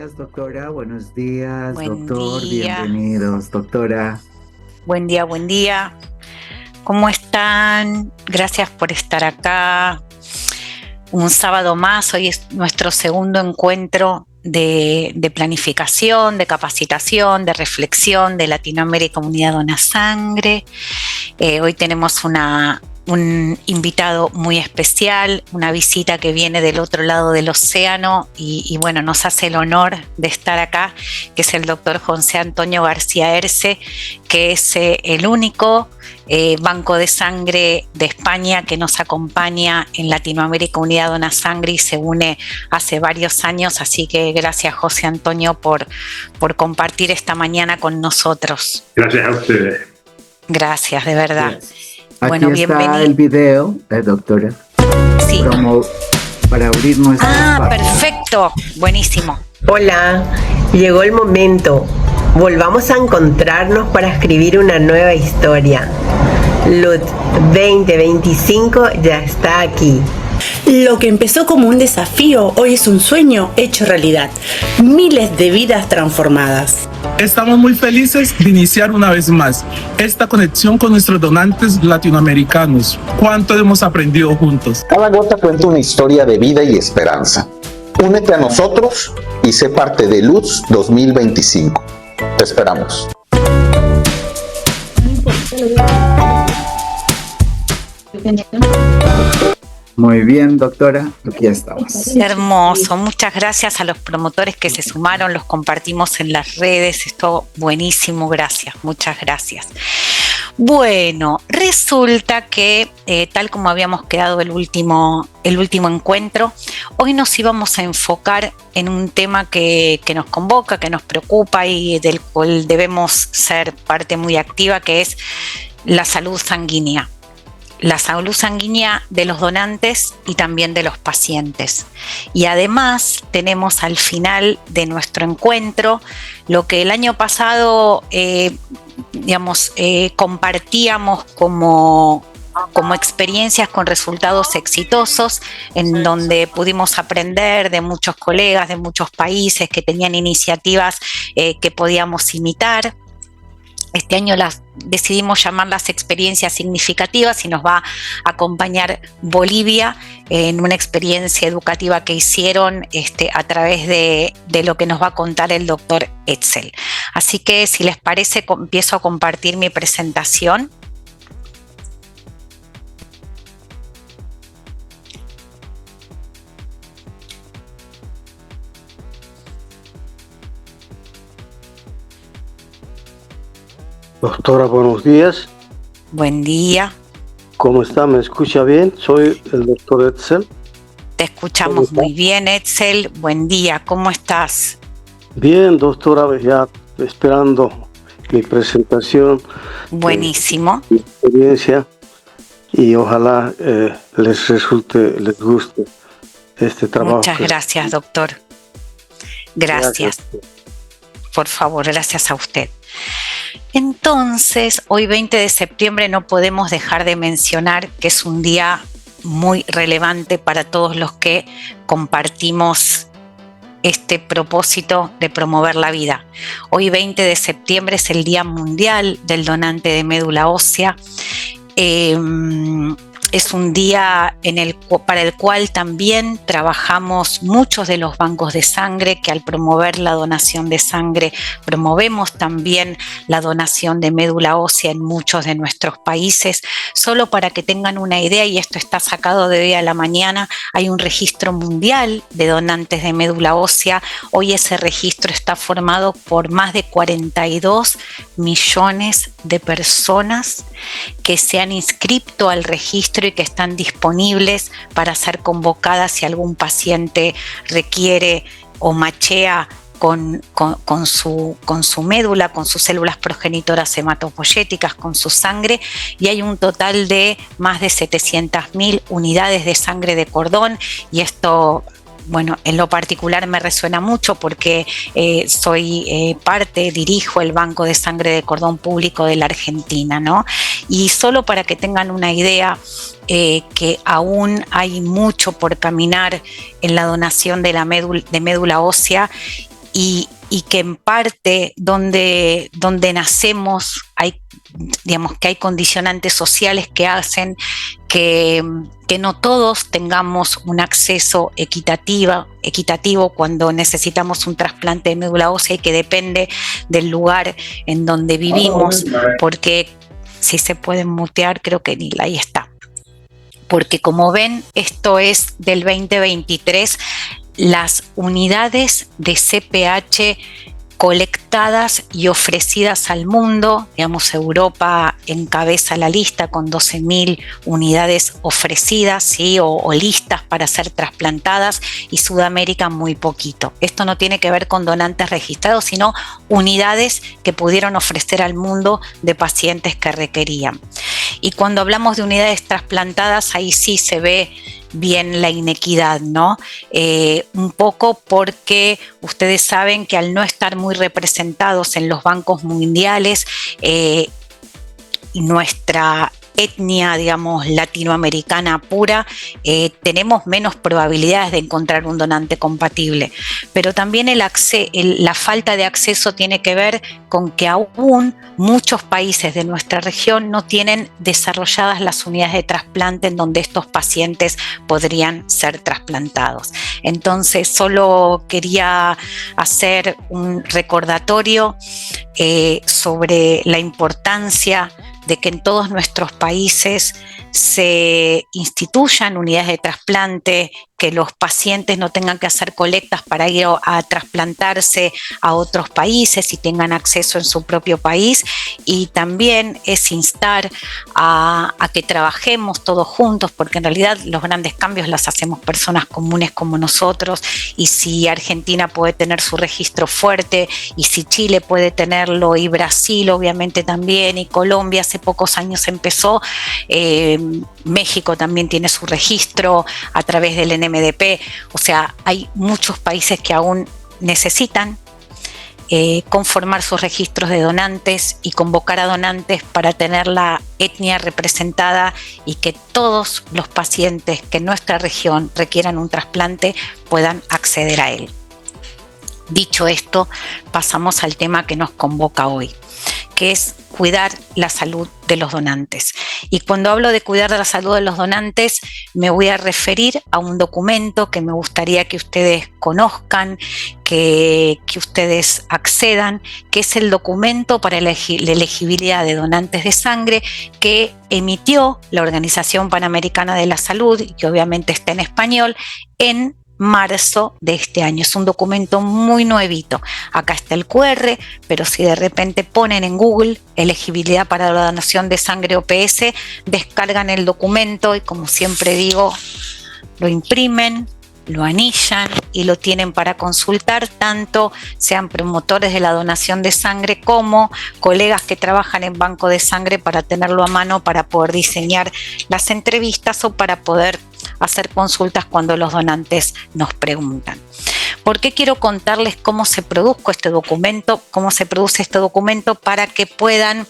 días, doctora. Buenos días, Buen doctor. día. Bienvenidos, doctora. Buen día, buen día. ¿Cómo están? Gracias por estar acá. Un sábado más. Hoy es nuestro segundo encuentro de planificación, de capacitación, de reflexión de Latinoamérica Unidad Dona Sangre. Hoy tenemos un invitado muy especial, una visita que viene del otro lado del océano y bueno, nos hace el honor de estar acá, que es el doctor José Antonio García Erce, que es el único banco de sangre de España que nos acompaña en Latinoamérica Unidad Dona Sangre y se une hace varios años, así que gracias José Antonio por compartir esta mañana con nosotros. Gracias a ustedes. Gracias, de verdad. Aquí bueno, está bienvenido. el video, doctora. Sí. Para abrir nuestro espacio. Perfecto. Buenísimo. Hola, llegó el momento. Volvamos a encontrarnos para escribir una nueva historia. LUT 2025 ya está aquí. Lo que empezó como un desafío, hoy es un sueño hecho realidad. Miles de vidas transformadas. Estamos muy felices de iniciar una vez más esta conexión con nuestros donantes latinoamericanos. ¿Cuánto hemos aprendido juntos? Cada gota cuenta una historia de vida y esperanza. Únete a nosotros y sé parte de Luz 2025. Te esperamos. Muy bien, doctora, aquí estamos. Hermoso, muchas gracias a los promotores que se sumaron, los compartimos en las redes, esto buenísimo, gracias, muchas gracias. Bueno, resulta que tal como habíamos quedado el último encuentro, hoy nos íbamos a enfocar en un tema que nos convoca, que nos preocupa y del cual debemos ser parte muy activa, que es la salud sanguínea. La salud sanguínea de los donantes y también de los pacientes. Y además tenemos al final de nuestro encuentro lo que el año pasado compartíamos como experiencias con resultados exitosos, en donde pudimos aprender de muchos colegas de muchos países que tenían iniciativas que podíamos imitar. Este año decidimos llamarlas experiencias significativas y nos va a acompañar Bolivia en una experiencia educativa que hicieron a través de lo que nos va a contar el doctor Etzel. Así que si les parece, empiezo a compartir mi presentación. Doctora, buenos días. Buen día. ¿Cómo está? ¿Me escucha bien? Soy el doctor Etzel. Te escuchamos muy bien, Etzel. Buen día. ¿Cómo estás? Bien, doctora, ya esperando mi presentación. Buenísimo. Mi experiencia y ojalá les guste este trabajo. Muchas gracias, doctor. Gracias. Por favor, gracias a usted. Entonces, hoy 20 de septiembre no podemos dejar de mencionar que es un día muy relevante para todos los que compartimos este propósito de promover la vida. Hoy 20 de septiembre es el Día Mundial del Donante de Médula Ósea. Es un día para el cual también trabajamos muchos de los bancos de sangre, que al promover la donación de sangre promovemos también la donación de médula ósea en muchos de nuestros países. Solo para que tengan una idea, y esto está sacado de hoy a la mañana, hay un registro mundial de donantes de médula ósea. Hoy ese registro está formado por más de 42 millones de personas que se han inscrito al registro y que están disponibles para ser convocadas si algún paciente requiere o machea con su médula, con sus células progenitoras hematopoyéticas, con su sangre, y hay un total de más de 700.000 unidades de sangre de cordón, y esto bueno, en lo particular me resuena mucho porque soy dirijo el Banco de Sangre de Cordón Público de la Argentina, ¿no? Y solo para que tengan una idea, que aún hay mucho por caminar en la donación de médula ósea, y que en parte donde nacemos hay, digamos, que hay condicionantes sociales que hacen que no todos tengamos un acceso equitativo cuando necesitamos un trasplante de médula ósea, y que depende del lugar en donde vivimos, porque si se pueden mutear, creo que Nila, ahí está. Porque como ven, esto es del 2023, las unidades de CPH colectadas y ofrecidas al mundo, digamos, Europa encabeza la lista con 12.000 unidades ofrecidas, ¿sí? o listas para ser trasplantadas, y Sudamérica muy poquito. Esto no tiene que ver con donantes registrados, sino unidades que pudieron ofrecer al mundo de pacientes que requerían. Y cuando hablamos de unidades trasplantadas, ahí sí se ve bien la inequidad, ¿no? Un poco porque ustedes saben que al no estar muy representados en los bancos mundiales, nuestra etnia, digamos, latinoamericana pura, tenemos menos probabilidades de encontrar un donante compatible. Pero también la falta de acceso tiene que ver con que aún muchos países de nuestra región no tienen desarrolladas las unidades de trasplante en donde estos pacientes podrían ser trasplantados. Entonces, solo quería hacer un recordatorio sobre la importancia de que en todos nuestros países se instituyan unidades de trasplante, que los pacientes no tengan que hacer colectas para ir a trasplantarse a otros países y tengan acceso en su propio país. Y también es instar a que trabajemos todos juntos, porque en realidad los grandes cambios los hacemos personas comunes como nosotros, y si Argentina puede tener su registro fuerte, y si Chile puede tenerlo, y Brasil obviamente también, y Colombia hace pocos años empezó, México también tiene su registro a través del NMDP. O sea, hay muchos países que aún necesitan conformar sus registros de donantes y convocar a donantes para tener la etnia representada, y que todos los pacientes que en nuestra región requieran un trasplante puedan acceder a él. Dicho esto, pasamos al tema que nos convoca hoy, que es cuidar la salud de los donantes. Y cuando hablo de cuidar de la salud de los donantes, me voy a referir a un documento que me gustaría que ustedes conozcan, que ustedes accedan, que es el documento para la elegibilidad de donantes de sangre que emitió la Organización Panamericana de la Salud, y que obviamente está en español, en marzo de este año. Es un documento muy nuevito. Acá está el QR, pero si de repente ponen en Google elegibilidad para la donación de sangre OPS, descargan el documento y, como siempre digo, lo imprimen, lo anillan y lo tienen para consultar, tanto sean promotores de la donación de sangre como colegas que trabajan en banco de sangre, para tenerlo a mano para poder diseñar las entrevistas o para poder hacer consultas cuando los donantes nos preguntan. ¿Por qué quiero contarles cómo se produce este documento? Para que puedan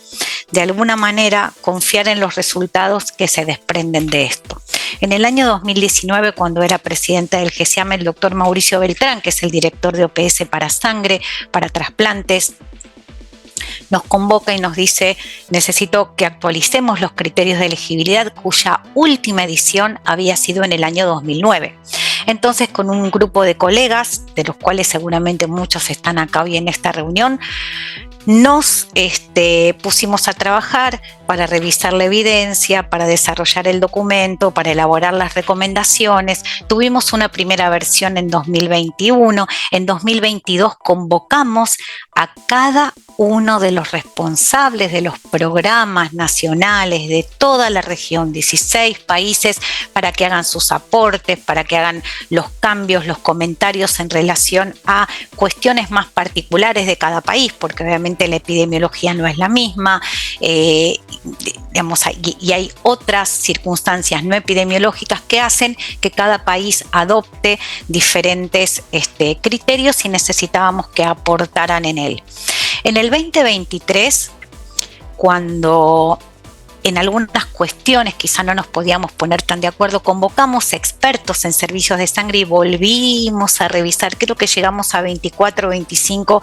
de alguna manera confiar en los resultados que se desprenden de esto. En el año 2019, cuando era presidenta del GESIAM, el doctor Mauricio Beltrán, que es el director de OPS para sangre, para trasplantes, nos convoca y nos dice: necesito que actualicemos los criterios de elegibilidad, cuya última edición había sido en el año 2009. Entonces, con un grupo de colegas, de los cuales seguramente muchos están acá hoy en esta reunión, nos pusimos a trabajar para revisar la evidencia, para desarrollar el documento, para elaborar las recomendaciones. Tuvimos una primera versión en 2021. En 2022 convocamos a cada uno de los responsables de los programas nacionales de toda la región, 16 países, para que hagan sus aportes, para que hagan los cambios, los comentarios en relación a cuestiones más particulares de cada país, porque obviamente la epidemiología no es la misma, y hay otras circunstancias no epidemiológicas que hacen que cada país adopte diferentes criterios, y necesitábamos que aportaran en él. En el 2023, cuando en algunas cuestiones quizá no nos podíamos poner tan de acuerdo, convocamos expertos en servicios de sangre y volvimos a revisar, creo que llegamos a 24 o 25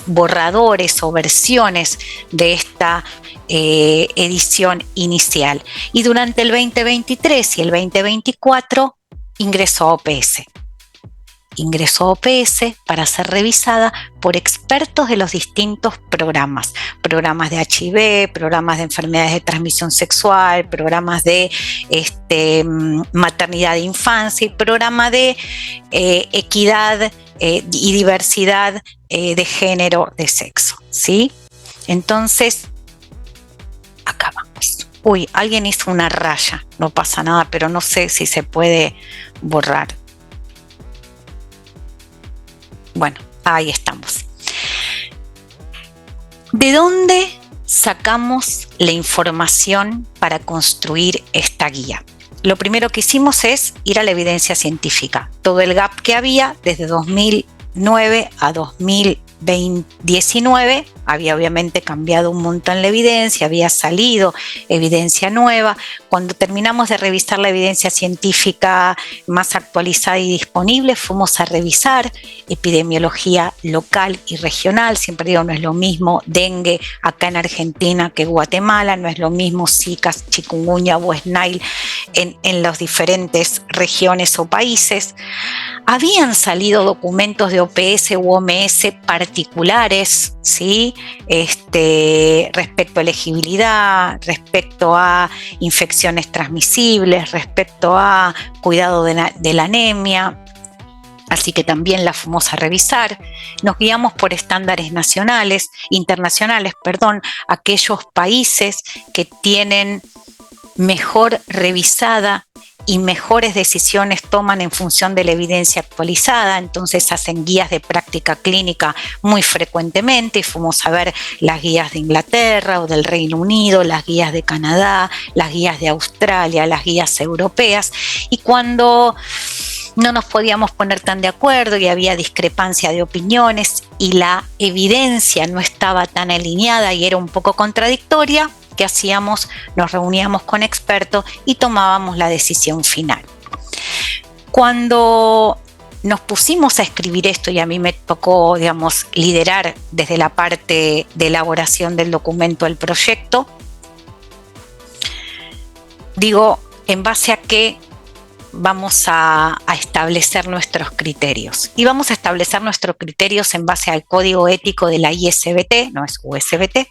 borradores o versiones de esta edición inicial. Y durante el 2023 y el 2024 ingresó a OPS. Ingresó a OPS para ser revisada por expertos de los distintos programas de HIV, programas de enfermedades de transmisión sexual, programas de maternidad e infancia y programa de equidad y diversidad de género, de sexo, ¿sí? Entonces, acá vamos. Uy, alguien hizo una raya, no pasa nada, pero no sé si se puede borrar. Bueno, ahí estamos. ¿De dónde sacamos la información para construir esta guía? Lo primero que hicimos es ir a la evidencia científica. Todo el gap que había desde 2009 a 2019 había obviamente cambiado un montón la evidencia, había salido evidencia nueva. Cuando terminamos de revisar la evidencia científica más actualizada y disponible, fuimos a revisar epidemiología local y regional. Siempre digo, no es lo mismo dengue acá en Argentina que Guatemala, no es lo mismo Zika, chikungunya o West Nile en las diferentes regiones o países. Habían salido documentos de OPS u OMS particulares, ¿sí? Respecto a elegibilidad, respecto a infecciones transmisibles, respecto a cuidado de la anemia. Así que también la fuimos a revisar. Nos guiamos por estándares internacionales, aquellos países que tienen mejor revisada y mejores decisiones toman en función de la evidencia actualizada, entonces hacen guías de práctica clínica muy frecuentemente y fuimos a ver las guías de Inglaterra o del Reino Unido, las guías de Canadá, las guías de Australia, las guías europeas, y cuando no nos podíamos poner tan de acuerdo y había discrepancia de opiniones y la evidencia no estaba tan alineada y era un poco contradictoria, ¿qué hacíamos? Nos reuníamos con expertos y tomábamos la decisión final. Cuando nos pusimos a escribir esto, y a mí me tocó, liderar desde la parte de elaboración del documento del proyecto, digo, ¿en base a qué vamos a establecer nuestros criterios? Y vamos a establecer nuestros criterios en base al código ético de la ISBT, no es USBT.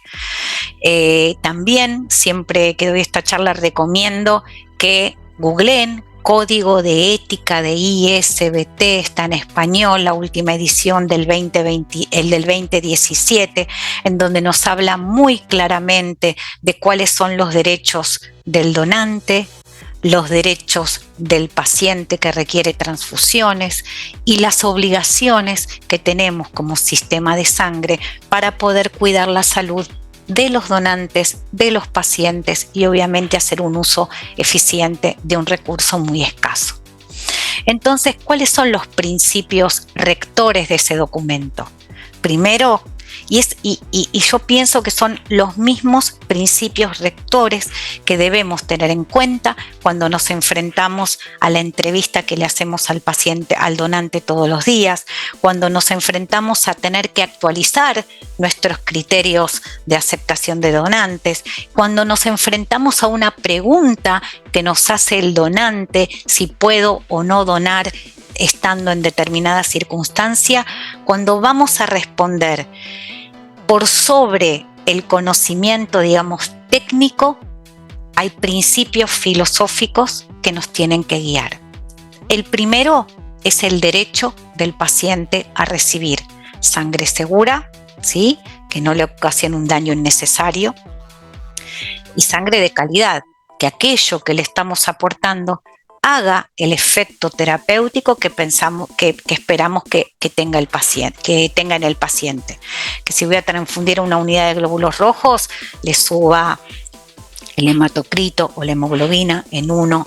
También, siempre que doy esta charla, recomiendo que googleen Código de Ética de ISBT, está en español, la última edición del 2020, el del 2017, en donde nos habla muy claramente de cuáles son los derechos del donante, los derechos del paciente que requiere transfusiones y las obligaciones que tenemos como sistema de sangre para poder cuidar la salud de los donantes, de los pacientes y obviamente hacer un uso eficiente de un recurso muy escaso. Entonces, ¿cuáles son los principios rectores de ese documento? Primero, y yo pienso que son los mismos principios rectores que debemos tener en cuenta cuando nos enfrentamos a la entrevista que le hacemos al paciente, al donante todos los días, cuando nos enfrentamos a tener que actualizar nuestros criterios de aceptación de donantes, cuando nos enfrentamos a una pregunta que nos hace el donante si puedo o no donar estando en determinada circunstancia, cuando vamos a responder por sobre el conocimiento, técnico, hay principios filosóficos que nos tienen que guiar. El primero es el derecho del paciente a recibir sangre segura, ¿sí?, que no le ocasione un daño innecesario, y sangre de calidad, que aquello que le estamos aportando haga el efecto terapéutico que esperamos que tenga el paciente, que tenga en el paciente. Que si voy a transfundir una unidad de glóbulos rojos, le suba el hematocrito o la hemoglobina en 1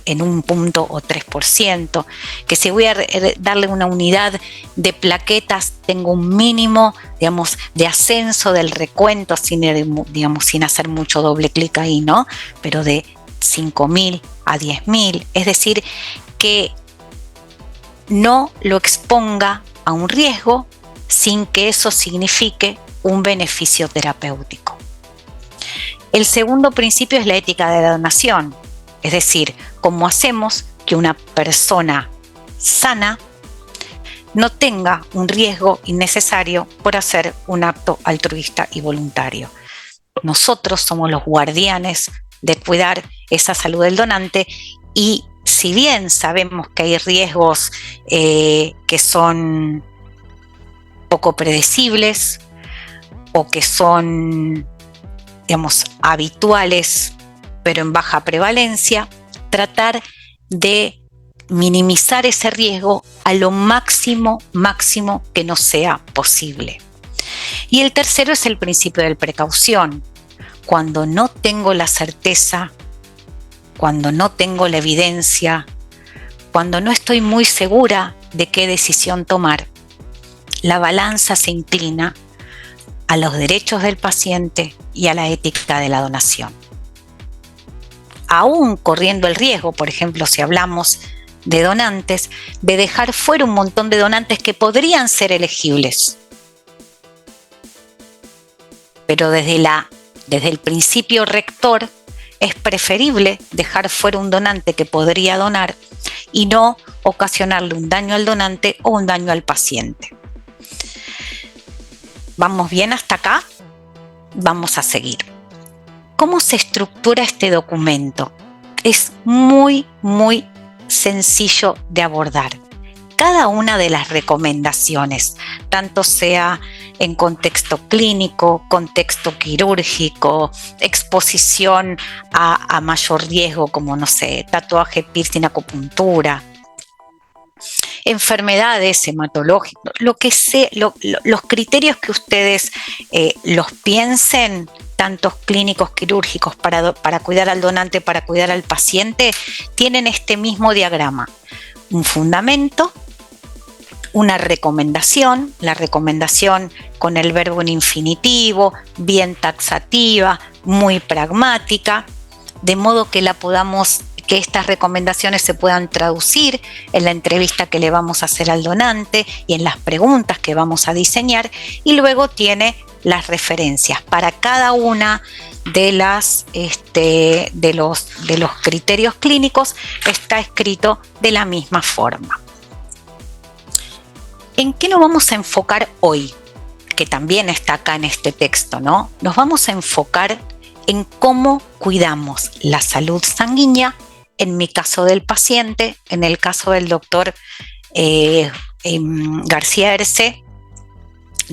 en 1 o 3%, que si voy a darle una unidad de plaquetas, tengo un mínimo, digamos, de ascenso del recuento, sin hacer mucho doble clic ahí, ¿no? Pero de 5.000 a 10.000, es decir, que no lo exponga a un riesgo sin que eso signifique un beneficio terapéutico. El segundo principio es la ética de la donación, es decir, cómo hacemos que una persona sana no tenga un riesgo innecesario por hacer un acto altruista y voluntario. Nosotros somos los guardianes de cuidar esa salud del donante, y si bien sabemos que hay riesgos que son poco predecibles o que son, digamos, habituales pero en baja prevalencia, tratar de minimizar ese riesgo a lo máximo que nos sea posible. Y el tercero es el principio de precaución. Cuando no tengo la certeza, cuando no tengo la evidencia, cuando no estoy muy segura de qué decisión tomar, la balanza se inclina a los derechos del paciente y a la ética de la donación. Aún corriendo el riesgo, por ejemplo, si hablamos de donantes, de dejar fuera un montón de donantes que podrían ser elegibles. Pero desde el principio rector es preferible dejar fuera un donante que podría donar y no ocasionarle un daño al donante o un daño al paciente. ¿Vamos bien hasta acá? Vamos a seguir. ¿Cómo se estructura este documento? Es muy sencillo de abordar. Cada una de las recomendaciones, tanto sea en contexto clínico, contexto quirúrgico, exposición a mayor riesgo como, no sé, tatuaje, piercing, acupuntura, enfermedades hematológicas, lo que sea, los criterios que ustedes los piensen, tantos clínicos, quirúrgicos, para cuidar al donante, para cuidar al paciente, tienen este mismo diagrama: un fundamento, una recomendación, la recomendación con el verbo en infinitivo, bien taxativa, muy pragmática, de modo que que estas recomendaciones se puedan traducir en la entrevista que le vamos a hacer al donante y en las preguntas que vamos a diseñar, y luego tiene las referencias para cada una de los criterios clínicos. Está escrito de la misma forma. ¿En qué nos vamos a enfocar hoy? Que también está acá en este texto, ¿no? Nos vamos a enfocar en cómo cuidamos la salud sanguínea, en mi caso del paciente, en el caso del doctor García Erce,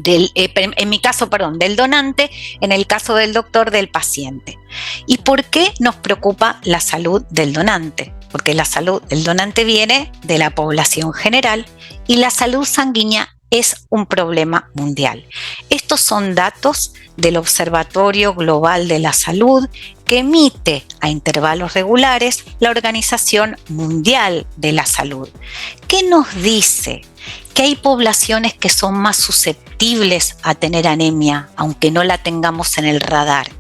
en mi caso, del donante, en el caso del doctor del paciente. ¿Y por qué nos preocupa la salud del donante? Porque la salud del donante viene de la población general y la salud sanguínea es un problema mundial. Estos son datos del Observatorio Global de la Salud que emite a intervalos regulares la Organización Mundial de la Salud. ¿Qué nos dice? Que hay poblaciones que son más susceptibles a tener anemia, aunque no la tengamos en el radar.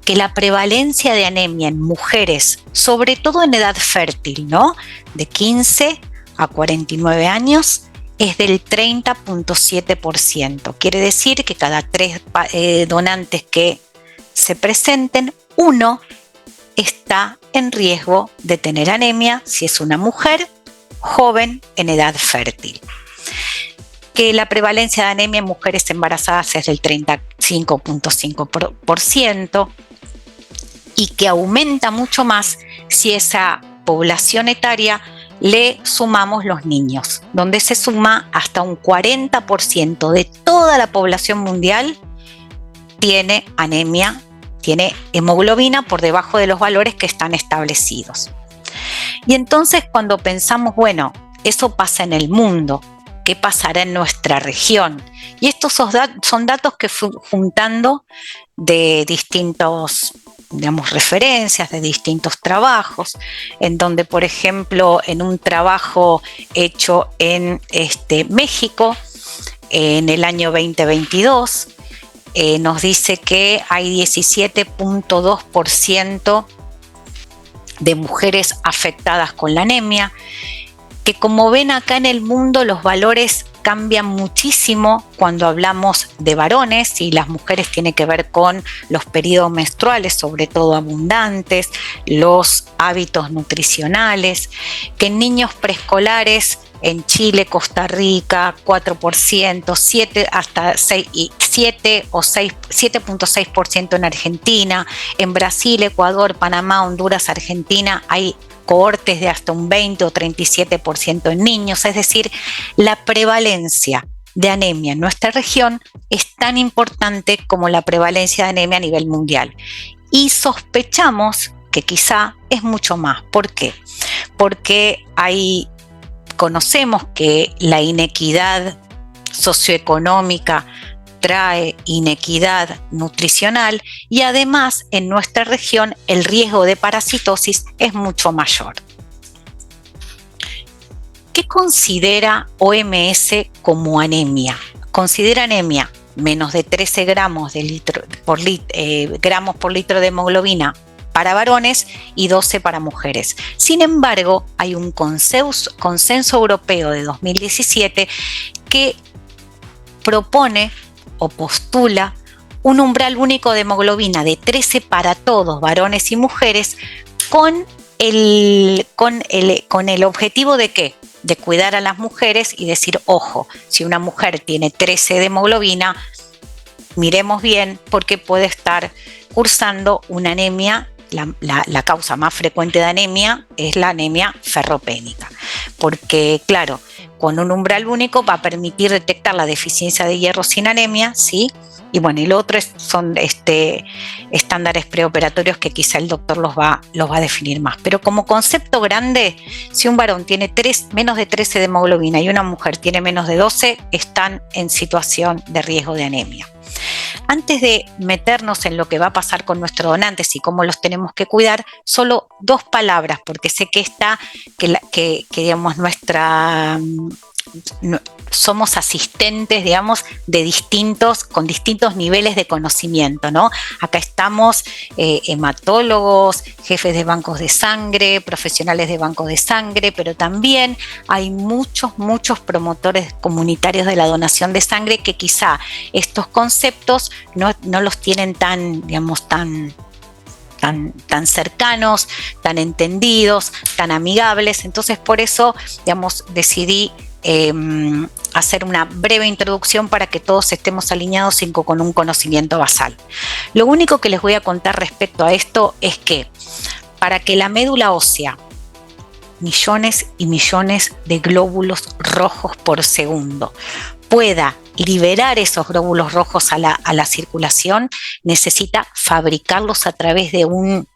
Que la prevalencia de anemia en mujeres, sobre todo en edad fértil, ¿no?, de 15 a 49 años, es del 30.7%. Quiere decir que cada 3 donantes que se presenten, 1 está en riesgo de tener anemia si es una mujer joven en edad fértil. Que la prevalencia de anemia en mujeres embarazadas es del 35.5% y que aumenta mucho más si esa población etaria le sumamos los niños, donde se suma hasta un 40% de toda la población mundial tiene anemia, tiene hemoglobina por debajo de los valores que están establecidos. Y entonces cuando pensamos, bueno, eso pasa en el mundo, ¿qué pasará en nuestra región? Y estos son datos que fui juntando de distintos referencias de distintos trabajos, en donde, por ejemplo, en un trabajo hecho en México, en el año 2022, nos dice que hay 17.2% de mujeres afectadas con la anemia, que como ven acá en el mundo los valores cambian muchísimo cuando hablamos de varones, y las mujeres tiene que ver con los periodos menstruales, sobre todo abundantes, los hábitos nutricionales, que en niños preescolares en Chile, Costa Rica, 4%, 7.6% en Argentina, en Brasil, Ecuador, Panamá, Honduras, Argentina, hay cohortes de hasta un 20 o 37% en niños. Es decir, la prevalencia de anemia en nuestra región es tan importante como la prevalencia de anemia a nivel mundial. Y sospechamos que quizá es mucho más. ¿Por qué? Porque conocemos que la inequidad socioeconómica trae inequidad nutricional, y además en nuestra región el riesgo de parasitosis es mucho mayor. ¿Qué considera OMS como anemia? Considera anemia menos de 13 gramos por litro de hemoglobina para varones y 12 para mujeres. Sin embargo, hay un consenso europeo de 2017 que propone o postula un umbral único de hemoglobina de 13 para todos, varones y mujeres, con el objetivo de ¿qué? De cuidar a las mujeres y decir, ojo, si una mujer tiene 13 de hemoglobina, miremos bien porque puede estar cursando una anemia. La causa más frecuente de anemia es la anemia ferropénica, porque claro, con un umbral único va a permitir detectar la deficiencia de hierro sin anemia, ¿sí? Y bueno, y lo otro son estándares preoperatorios que quizá el doctor los va a definir más. Pero como concepto grande, si un varón tiene menos de 13 de hemoglobina y una mujer tiene menos de 12, están en situación de riesgo de anemia. Antes de meternos en lo que va a pasar con nuestros donantes y cómo los tenemos que cuidar, solo 2 palabras, porque sé que digamos, somos asistentes, digamos, con distintos niveles de conocimiento, ¿no? Acá estamos hematólogos, jefes de bancos de sangre, profesionales de bancos de sangre, pero también hay muchos promotores comunitarios de la donación de sangre que quizá estos conceptos no los tienen tan cercanos, tan entendidos, tan amigables. Entonces, por eso, digamos, decidí hacer una breve introducción para que todos estemos alineados con un conocimiento basal. Lo único que les voy a contar respecto a esto es que para que la médula ósea, millones y millones de glóbulos rojos por segundo, pueda liberar esos glóbulos rojos a la circulación, necesita fabricarlos a través de un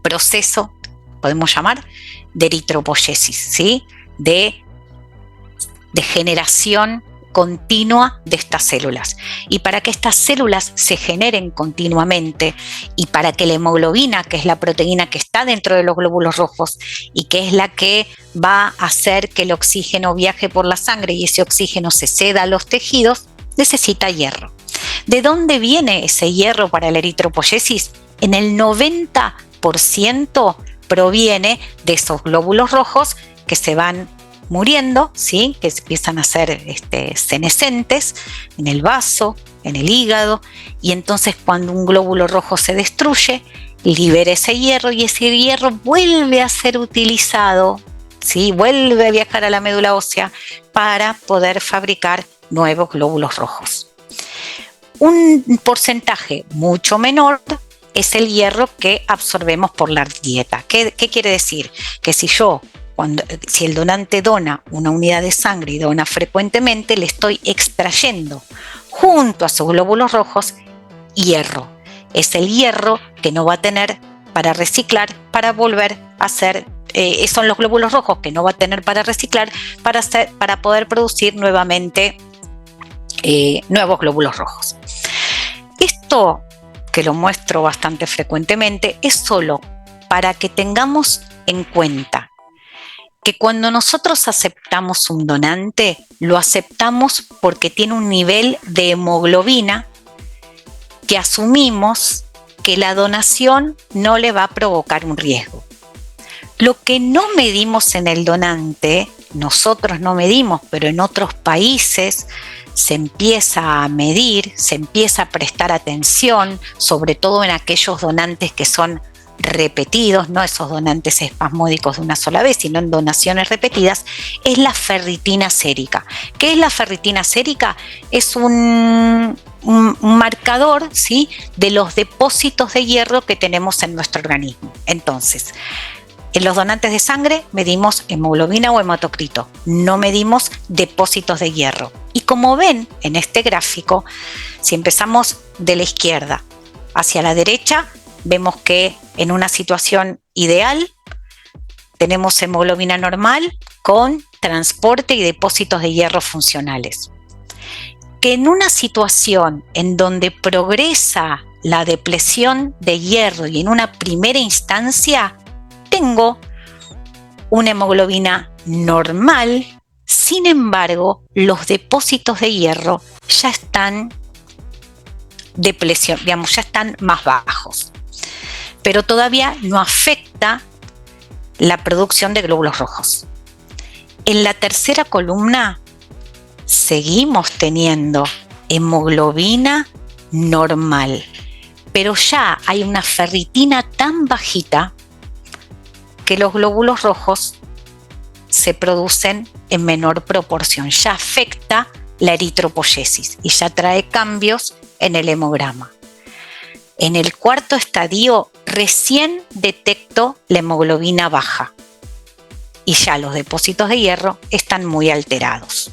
proceso, podemos llamar, de eritropoyesis, ¿sí? De generación continua de estas células. Y para que estas células se generen continuamente y para que la hemoglobina, que es la proteína que está dentro de los glóbulos rojos y que es la que va a hacer que el oxígeno viaje por la sangre y ese oxígeno se ceda a los tejidos, necesita hierro. ¿De dónde viene ese hierro para la eritropoyesis? En el 90% proviene de esos glóbulos rojos que se van muriendo, ¿sí? Que empiezan a ser senescentes en el vaso, en el hígado, y entonces cuando un glóbulo rojo se destruye, libera ese hierro y ese hierro vuelve a ser utilizado, ¿sí? Vuelve a viajar a la médula ósea para poder fabricar nuevos glóbulos rojos. Un porcentaje mucho menor es el hierro que absorbemos por la dieta. ¿Qué quiere decir? Que si el donante dona una unidad de sangre y dona frecuentemente, le estoy extrayendo junto a sus glóbulos rojos hierro. Es el hierro que no va a tener para reciclar, para volver a hacer, son los glóbulos rojos que no va a tener para reciclar, para poder producir nuevamente nuevos glóbulos rojos. Esto que lo muestro bastante frecuentemente, es solo para que tengamos en cuenta que cuando nosotros aceptamos un donante, lo aceptamos porque tiene un nivel de hemoglobina que asumimos que la donación no le va a provocar un riesgo. Lo que no medimos en el donante, nosotros no medimos, pero en otros países se empieza a medir, se empieza a prestar atención, sobre todo en aquellos donantes que son repetidos, no esos donantes espasmódicos de una sola vez, sino en donaciones repetidas, es la ferritina sérica. ¿Qué es la ferritina sérica? Es un marcador, ¿sí?, de los depósitos de hierro que tenemos en nuestro organismo. Entonces, en los donantes de sangre medimos hemoglobina o hematocrito, no medimos depósitos de hierro. Y como ven en este gráfico, si empezamos de la izquierda hacia la derecha, vemos que en una situación ideal tenemos hemoglobina normal con transporte y depósitos de hierro funcionales. Que en una situación en donde progresa la depleción de hierro y en una primera instancia tengo una hemoglobina normal, sin embargo, los depósitos de hierro ya están depresión, digamos, ya están más bajos, pero todavía no afecta la producción de glóbulos rojos. En la tercera columna seguimos teniendo hemoglobina normal, pero ya hay una ferritina tan bajita que los glóbulos rojos se producen en menor proporción. Ya afecta la eritropoyesis y ya trae cambios en el hemograma. En el cuarto estadio recién detecto la hemoglobina baja y ya los depósitos de hierro están muy alterados.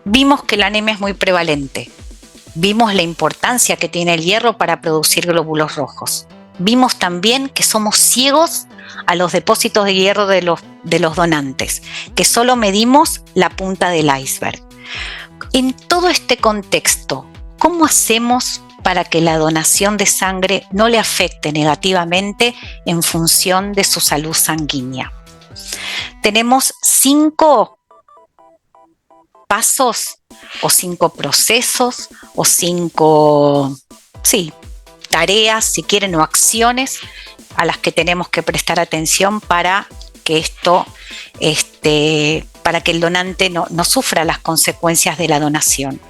Vimos que la anemia es muy prevalente. Vimos la importancia que tiene el hierro para producir glóbulos rojos. Vimos también que somos ciegos a los depósitos de hierro de los donantes, que solo medimos la punta del iceberg. En todo este contexto, ¿cómo hacemos para que la donación de sangre no le afecte negativamente en función de su salud sanguínea? Tenemos 5 pasos o 5 procesos o 5 tareas, si quieren, o acciones a las que tenemos que prestar atención para que esto, para que el donante no sufra las consecuencias de la donación,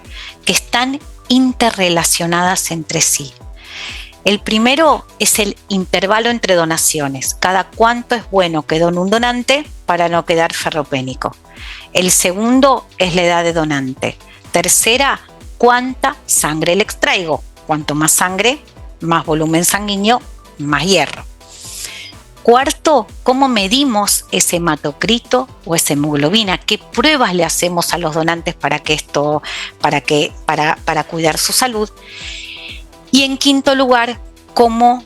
que están interrelacionadas entre sí. El primero es el intervalo entre donaciones. Cada cuánto es bueno que done un donante para no quedar ferropénico. El segundo es la edad de donante. Tercera, cuánta sangre le extraigo. Cuanto más sangre, más volumen sanguíneo, más hierro. Cuarto, ¿cómo medimos ese hematocrito o esa hemoglobina? ¿Qué pruebas le hacemos a los donantes para cuidar su salud? Y en quinto lugar, ¿cómo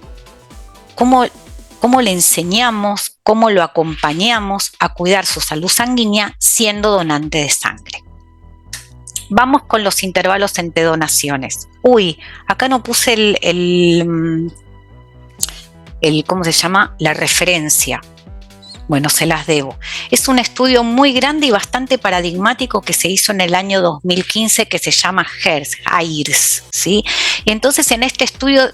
le enseñamos, cómo lo acompañamos a cuidar su salud sanguínea siendo donante de sangre? Vamos con los intervalos entre donaciones. Acá no puse ¿cómo se llama? La referencia. Bueno, se las debo. Es un estudio muy grande y bastante paradigmático que se hizo en el año 2015 que se llama HERS, ¿sí? Y entonces en este estudio,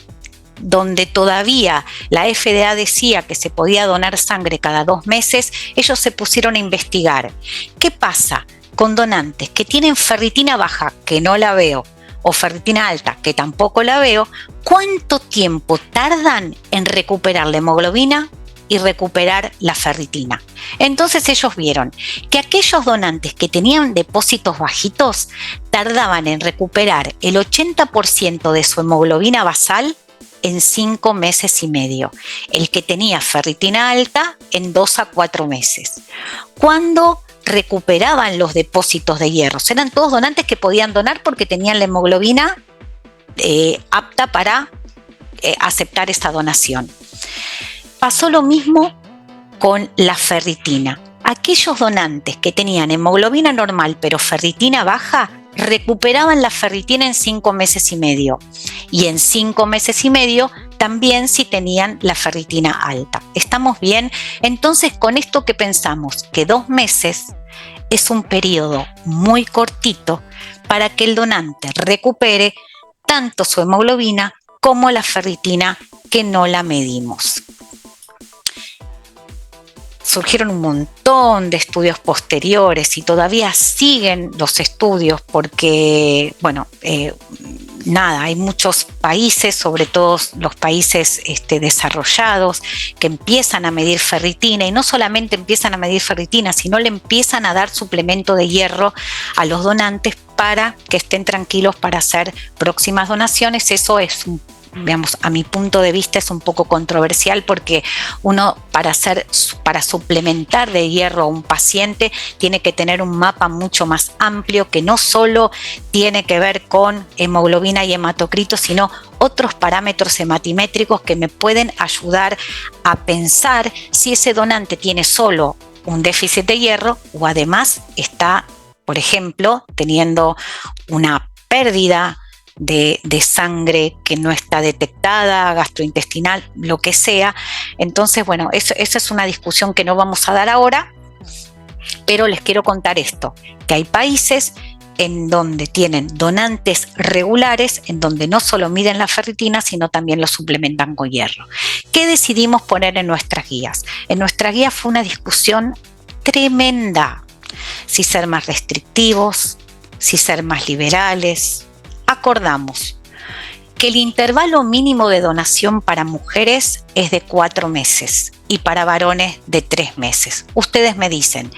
donde todavía la FDA decía que se podía donar sangre cada 2 meses, ellos se pusieron a investigar. ¿Qué pasa con donantes que tienen ferritina baja, que no la veo, o ferritina alta, que tampoco la veo? ¿Cuánto tiempo tardan en recuperar la hemoglobina y recuperar la ferritina? Entonces ellos vieron que aquellos donantes que tenían depósitos bajitos tardaban en recuperar el 80% de su hemoglobina basal en 5 meses y medio. El que tenía ferritina alta en 2 a 4 meses. Cuando recuperaban los depósitos de hierro, eran todos donantes que podían donar porque tenían la hemoglobina apta para aceptar esta donación. Pasó lo mismo con la ferritina. Aquellos donantes que tenían hemoglobina normal pero ferritina baja recuperaban la ferritina en 5 meses y medio. Y en 5 meses y medio también si tenían la ferritina alta. ¿Estamos bien? Entonces, con esto que pensamos, que 2 meses es un periodo muy cortito para que el donante recupere tanto su hemoglobina como la ferritina que no la medimos. Surgieron un montón de estudios posteriores y todavía siguen los estudios porque, hay muchos países, sobre todo los países desarrollados, que empiezan a medir ferritina, y no solamente empiezan a medir ferritina, sino le empiezan a dar suplemento de hierro a los donantes para que estén tranquilos para hacer próximas donaciones. Eso es a mi punto de vista es un poco controversial, porque uno para suplementar de hierro a un paciente tiene que tener un mapa mucho más amplio, que no solo tiene que ver con hemoglobina y hematocrito, sino otros parámetros hematimétricos que me pueden ayudar a pensar si ese donante tiene solo un déficit de hierro o además está, por ejemplo, teniendo una pérdida de sangre que no está detectada, gastrointestinal, lo que sea. Entonces, esa es una discusión que no vamos a dar ahora, pero les quiero contar esto, que hay países en donde tienen donantes regulares, en donde no solo miden la ferritina, sino también lo suplementan con hierro. ¿Qué decidimos poner en nuestras guías? En nuestras guías fue una discusión tremenda, si ser más restrictivos, si ser más liberales. Acordamos que el intervalo mínimo de donación para mujeres es de 4 meses y para varones de 3 meses. Ustedes me dicen,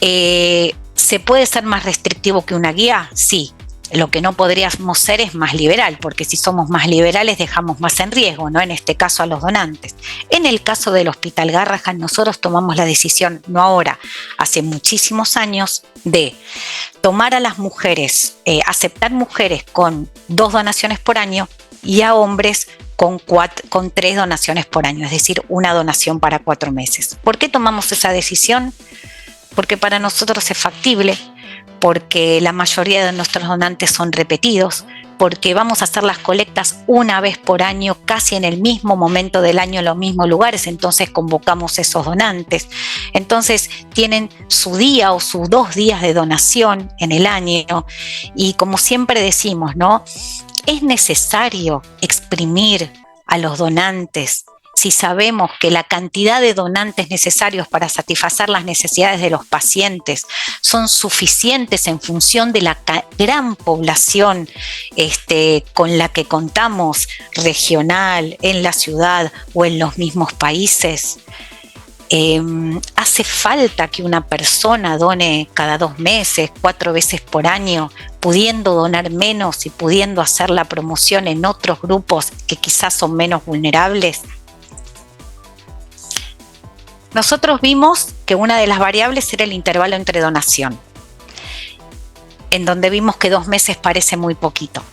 ¿se puede ser más restrictivo que una guía? Sí. Lo que no podríamos ser es más liberal, porque si somos más liberales dejamos más en riesgo, ¿no? En este caso a los donantes. En el caso del Hospital Garrahan, nosotros tomamos la decisión, no ahora, hace muchísimos años, de tomar a las mujeres, aceptar mujeres con 2 donaciones por año y a hombres con 3 donaciones por año, es decir, una donación para 4 meses. ¿Por qué tomamos esa decisión? Porque para nosotros es factible, porque la mayoría de nuestros donantes son repetidos, porque vamos a hacer las colectas una vez por año, casi en el mismo momento del año en los mismos lugares, entonces convocamos esos donantes. Entonces tienen su día o sus 2 días de donación en el año, y como siempre decimos, ¿no? Es necesario exprimir a los donantes si sabemos que la cantidad de donantes necesarios para satisfacer las necesidades de los pacientes son suficientes en función de la gran población con la que contamos, regional, en la ciudad o en los mismos países. Hace falta que una persona done cada 2 meses, 4 veces por año, pudiendo donar menos y pudiendo hacer la promoción en otros grupos que quizás son menos vulnerables. Nosotros vimos que una de las variables era el intervalo entre donación, en donde vimos que 2 meses parece muy poquito.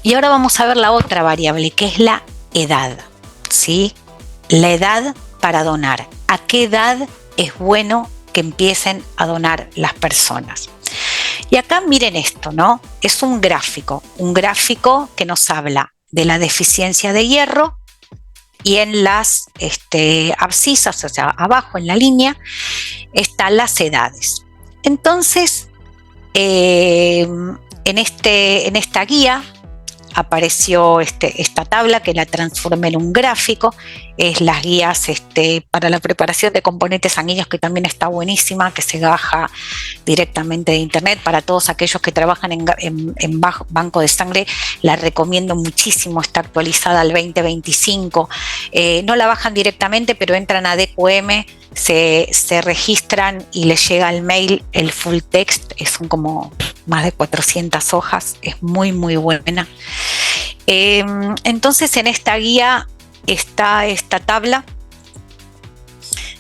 Y ahora vamos a ver la otra variable, que es la edad, ¿sí? La edad para donar. ¿A qué edad es bueno que empiecen a donar las personas? Y acá miren esto, ¿no? Es un gráfico que nos habla de la deficiencia de hierro, y en las abscisas, o sea, abajo en la línea, están las edades. Entonces, en esta guía apareció esta tabla que la transformé en un gráfico. Es las guías para la preparación de componentes sanguíneos, que también está buenísima, que se baja directamente de internet. Para todos aquellos que trabajan en banco de sangre, la recomiendo muchísimo, está actualizada al 2025. No la bajan directamente, pero entran a DQM, se registran y les llega al mail el full text, son como más de 400 hojas, es muy muy buena. Entonces en esta guía está esta tabla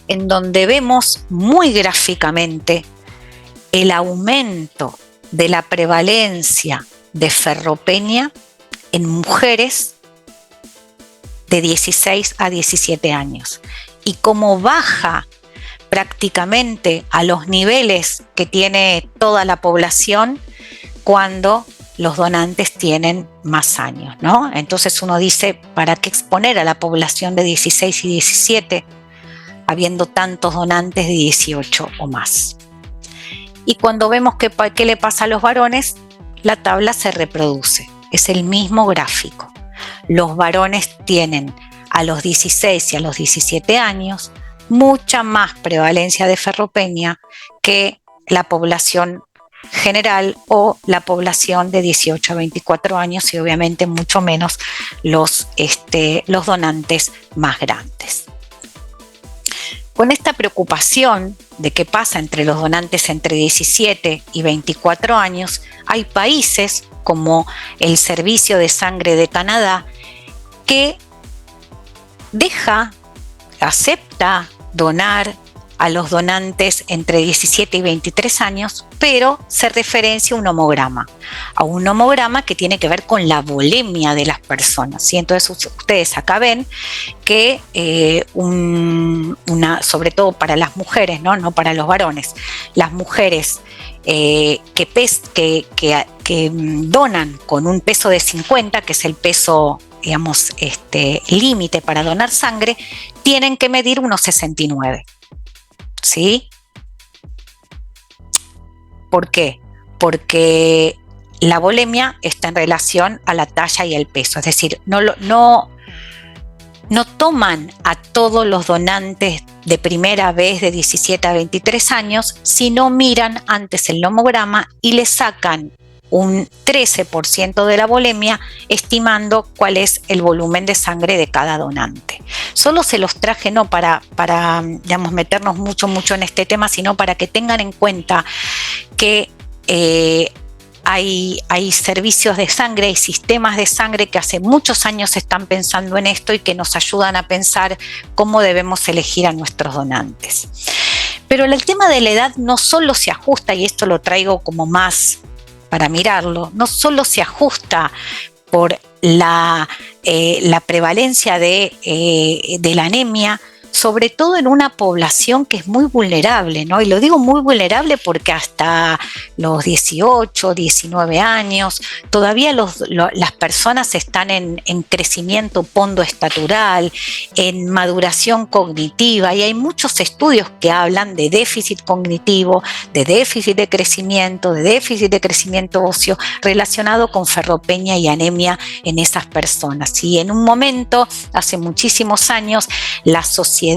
en donde vemos muy gráficamente el aumento de la prevalencia de ferropenia en mujeres de 16 a 17 años y cómo baja prácticamente a los niveles que tiene toda la población cuando los donantes tienen más años, ¿no? Entonces uno dice, ¿para qué exponer a la población de 16 y 17 habiendo tantos donantes de 18 o más? Y cuando vemos qué le pasa a los varones, la tabla se reproduce. Es el mismo gráfico. Los varones tienen a los 16 y a los 17 años mucha más prevalencia de ferropenia que la población general o la población de 18 a 24 años y obviamente mucho menos los donantes más grandes. Con esta preocupación de qué pasa entre los donantes entre 17 y 24 años, hay países como el Servicio de Sangre de Canadá que acepta donar a los donantes entre 17 y 23 años, pero se referencia a un homograma que tiene que ver con la volemia de las personas. Y entonces ustedes acá ven que sobre todo para las mujeres, no para los varones, las mujeres que donan con un peso de 50, que es el peso, digamos, límite para donar sangre, tienen que medir unos 69. ¿Sí? ¿Por qué? Porque la volemia está en relación a la talla y el peso, es decir, no toman a todos los donantes de primera vez de 17 a 23 años, sino miran antes el nomograma y le sacan un 13% de la volemia, estimando cuál es el volumen de sangre de cada donante. Solo se los traje no para digamos, meternos mucho en este tema, sino para que tengan en cuenta que hay servicios de sangre, hay sistemas de sangre que hace muchos años están pensando en esto y que nos ayudan a pensar cómo debemos elegir a nuestros donantes. Pero el tema de la edad no solo se ajusta, y esto lo traigo como más para mirarlo, no solo se ajusta por la prevalencia de la anemia, sobre todo en una población que es muy vulnerable, ¿no? Y lo digo muy vulnerable porque hasta los 18, 19 años, todavía las personas están en crecimiento pondoestatural, en maduración cognitiva, y hay muchos estudios que hablan de déficit cognitivo, de déficit de crecimiento óseo relacionado con ferropenia y anemia en esas personas. Y en un momento, hace muchísimos años, la Sociedad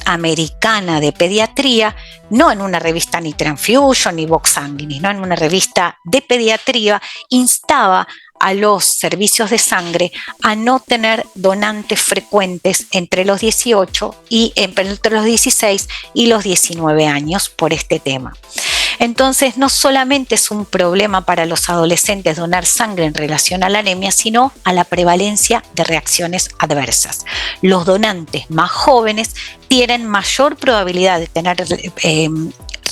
Americana de Pediatría, no en una revista ni Transfusion ni Vox Sanguinis, no en una revista de pediatría, instaba a los servicios de sangre a no tener donantes frecuentes entre los 18 y entre los 16 y los 19 años por este tema. Entonces, no solamente es un problema para los adolescentes donar sangre en relación a la anemia, sino a la prevalencia de reacciones adversas. Los donantes más jóvenes tienen mayor probabilidad de tener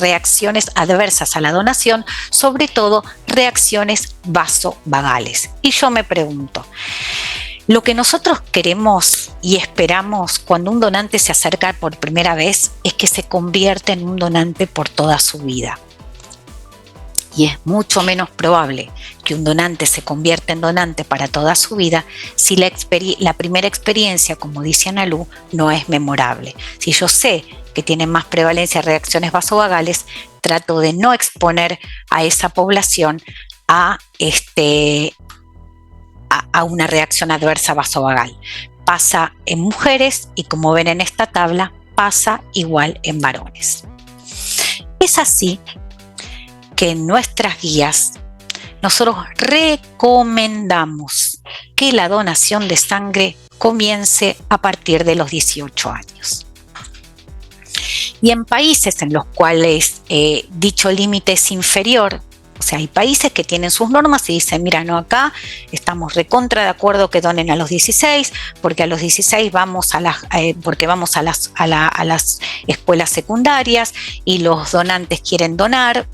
reacciones adversas a la donación, sobre todo reacciones vasovagales. Y yo me pregunto, lo que nosotros queremos y esperamos cuando un donante se acerca por primera vez es que se convierta en un donante por toda su vida. Y es mucho menos probable que un donante se convierta en donante para toda su vida si la primera experiencia, como dice Analu, no es memorable. Si yo sé que tienen más prevalencia de reacciones vasovagales, trato de no exponer a esa población a una reacción adversa vasovagal. Pasa en mujeres y, como ven en esta tabla, pasa igual en varones. Es así que en nuestras guías nosotros recomendamos que la donación de sangre comience a partir de los 18 años. Y en países en los cuales dicho límite es inferior, o sea, hay países que tienen sus normas y dicen, mira, no, acá estamos recontra de acuerdo que donen a los 16, porque a los 16 vamos a las escuelas secundarias y los donantes quieren donar.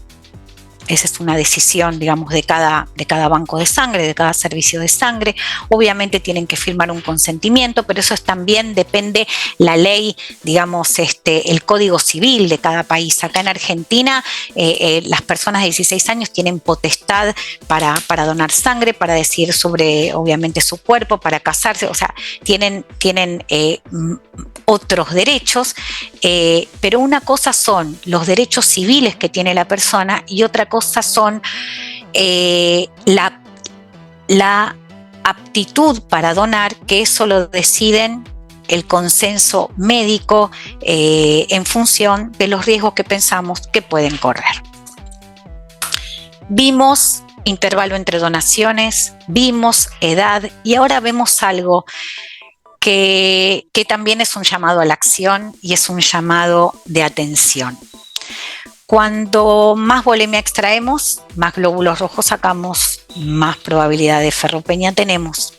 Esa es una decisión, digamos, de cada banco de sangre, de cada servicio de sangre. Obviamente tienen que firmar un consentimiento, pero eso también depende la ley, digamos, el código civil de cada país. Acá en Argentina, las personas de 16 años tienen potestad para donar sangre, para decidir sobre, obviamente, su cuerpo, para casarse, o sea, tienen otros derechos, pero una cosa son los derechos civiles que tiene la persona y otra cosa son la aptitud para donar, que eso lo deciden el consenso médico en función de los riesgos que pensamos que pueden correr. Vimos intervalo entre donaciones, vimos edad y ahora vemos algo que también es un llamado a la acción y es un llamado de atención. Cuando más volemia extraemos, más glóbulos rojos sacamos, más probabilidad de ferropenia tenemos.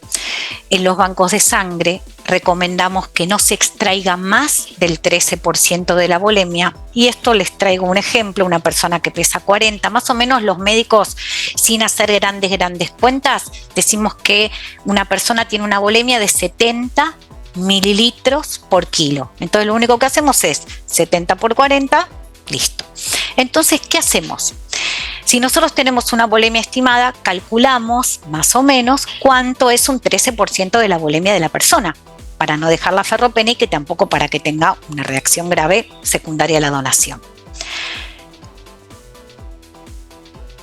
En los bancos de sangre recomendamos que no se extraiga más del 13% de la volemia, y esto les traigo un ejemplo. Una persona que pesa 40, más o menos los médicos, sin hacer grandes cuentas, decimos que una persona tiene una volemia de 70 mililitros por kilo. Entonces lo único que hacemos es 70 por 40, listo. Entonces, ¿qué hacemos? Si nosotros tenemos una volemia estimada, calculamos más o menos cuánto es un 13% de la volemia de la persona, para no dejar la ferropenia y que tampoco para que tenga una reacción grave secundaria a la donación.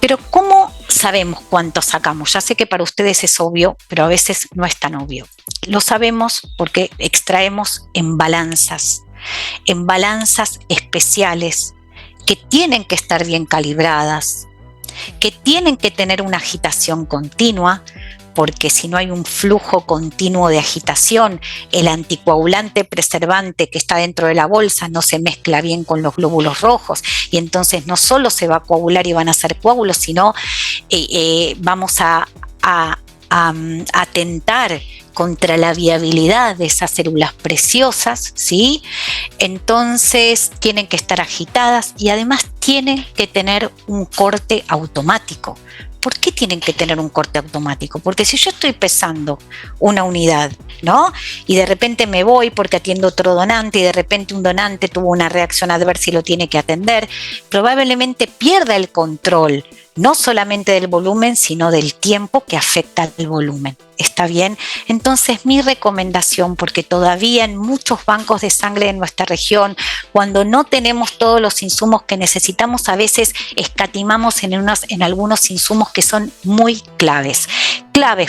Pero ¿cómo sabemos cuánto sacamos? Ya sé que para ustedes es obvio, pero a veces no es tan obvio. Lo sabemos porque extraemos en balanzas especiales que tienen que estar bien calibradas, que tienen que tener una agitación continua, porque si no hay un flujo continuo de agitación, el anticoagulante preservante que está dentro de la bolsa no se mezcla bien con los glóbulos rojos y entonces no solo se va a coagular y van a hacer coágulos, sino vamos a atentar contra la viabilidad de esas células preciosas, ¿sí? Entonces tienen que estar agitadas y además tienen que tener un corte automático. ¿Por qué tienen que tener un corte automático? Porque si yo estoy pesando una unidad, ¿no? Y de repente me voy porque atiendo otro donante y de repente un donante tuvo una reacción adversa y lo tiene que atender, probablemente pierda el control, no solamente del volumen, sino del tiempo que afecta al volumen. ¿Está bien? Entonces mi recomendación, porque todavía en muchos bancos de sangre en nuestra región, cuando no tenemos todos los insumos que necesitamos, a veces escatimamos en algunos insumos que son muy claves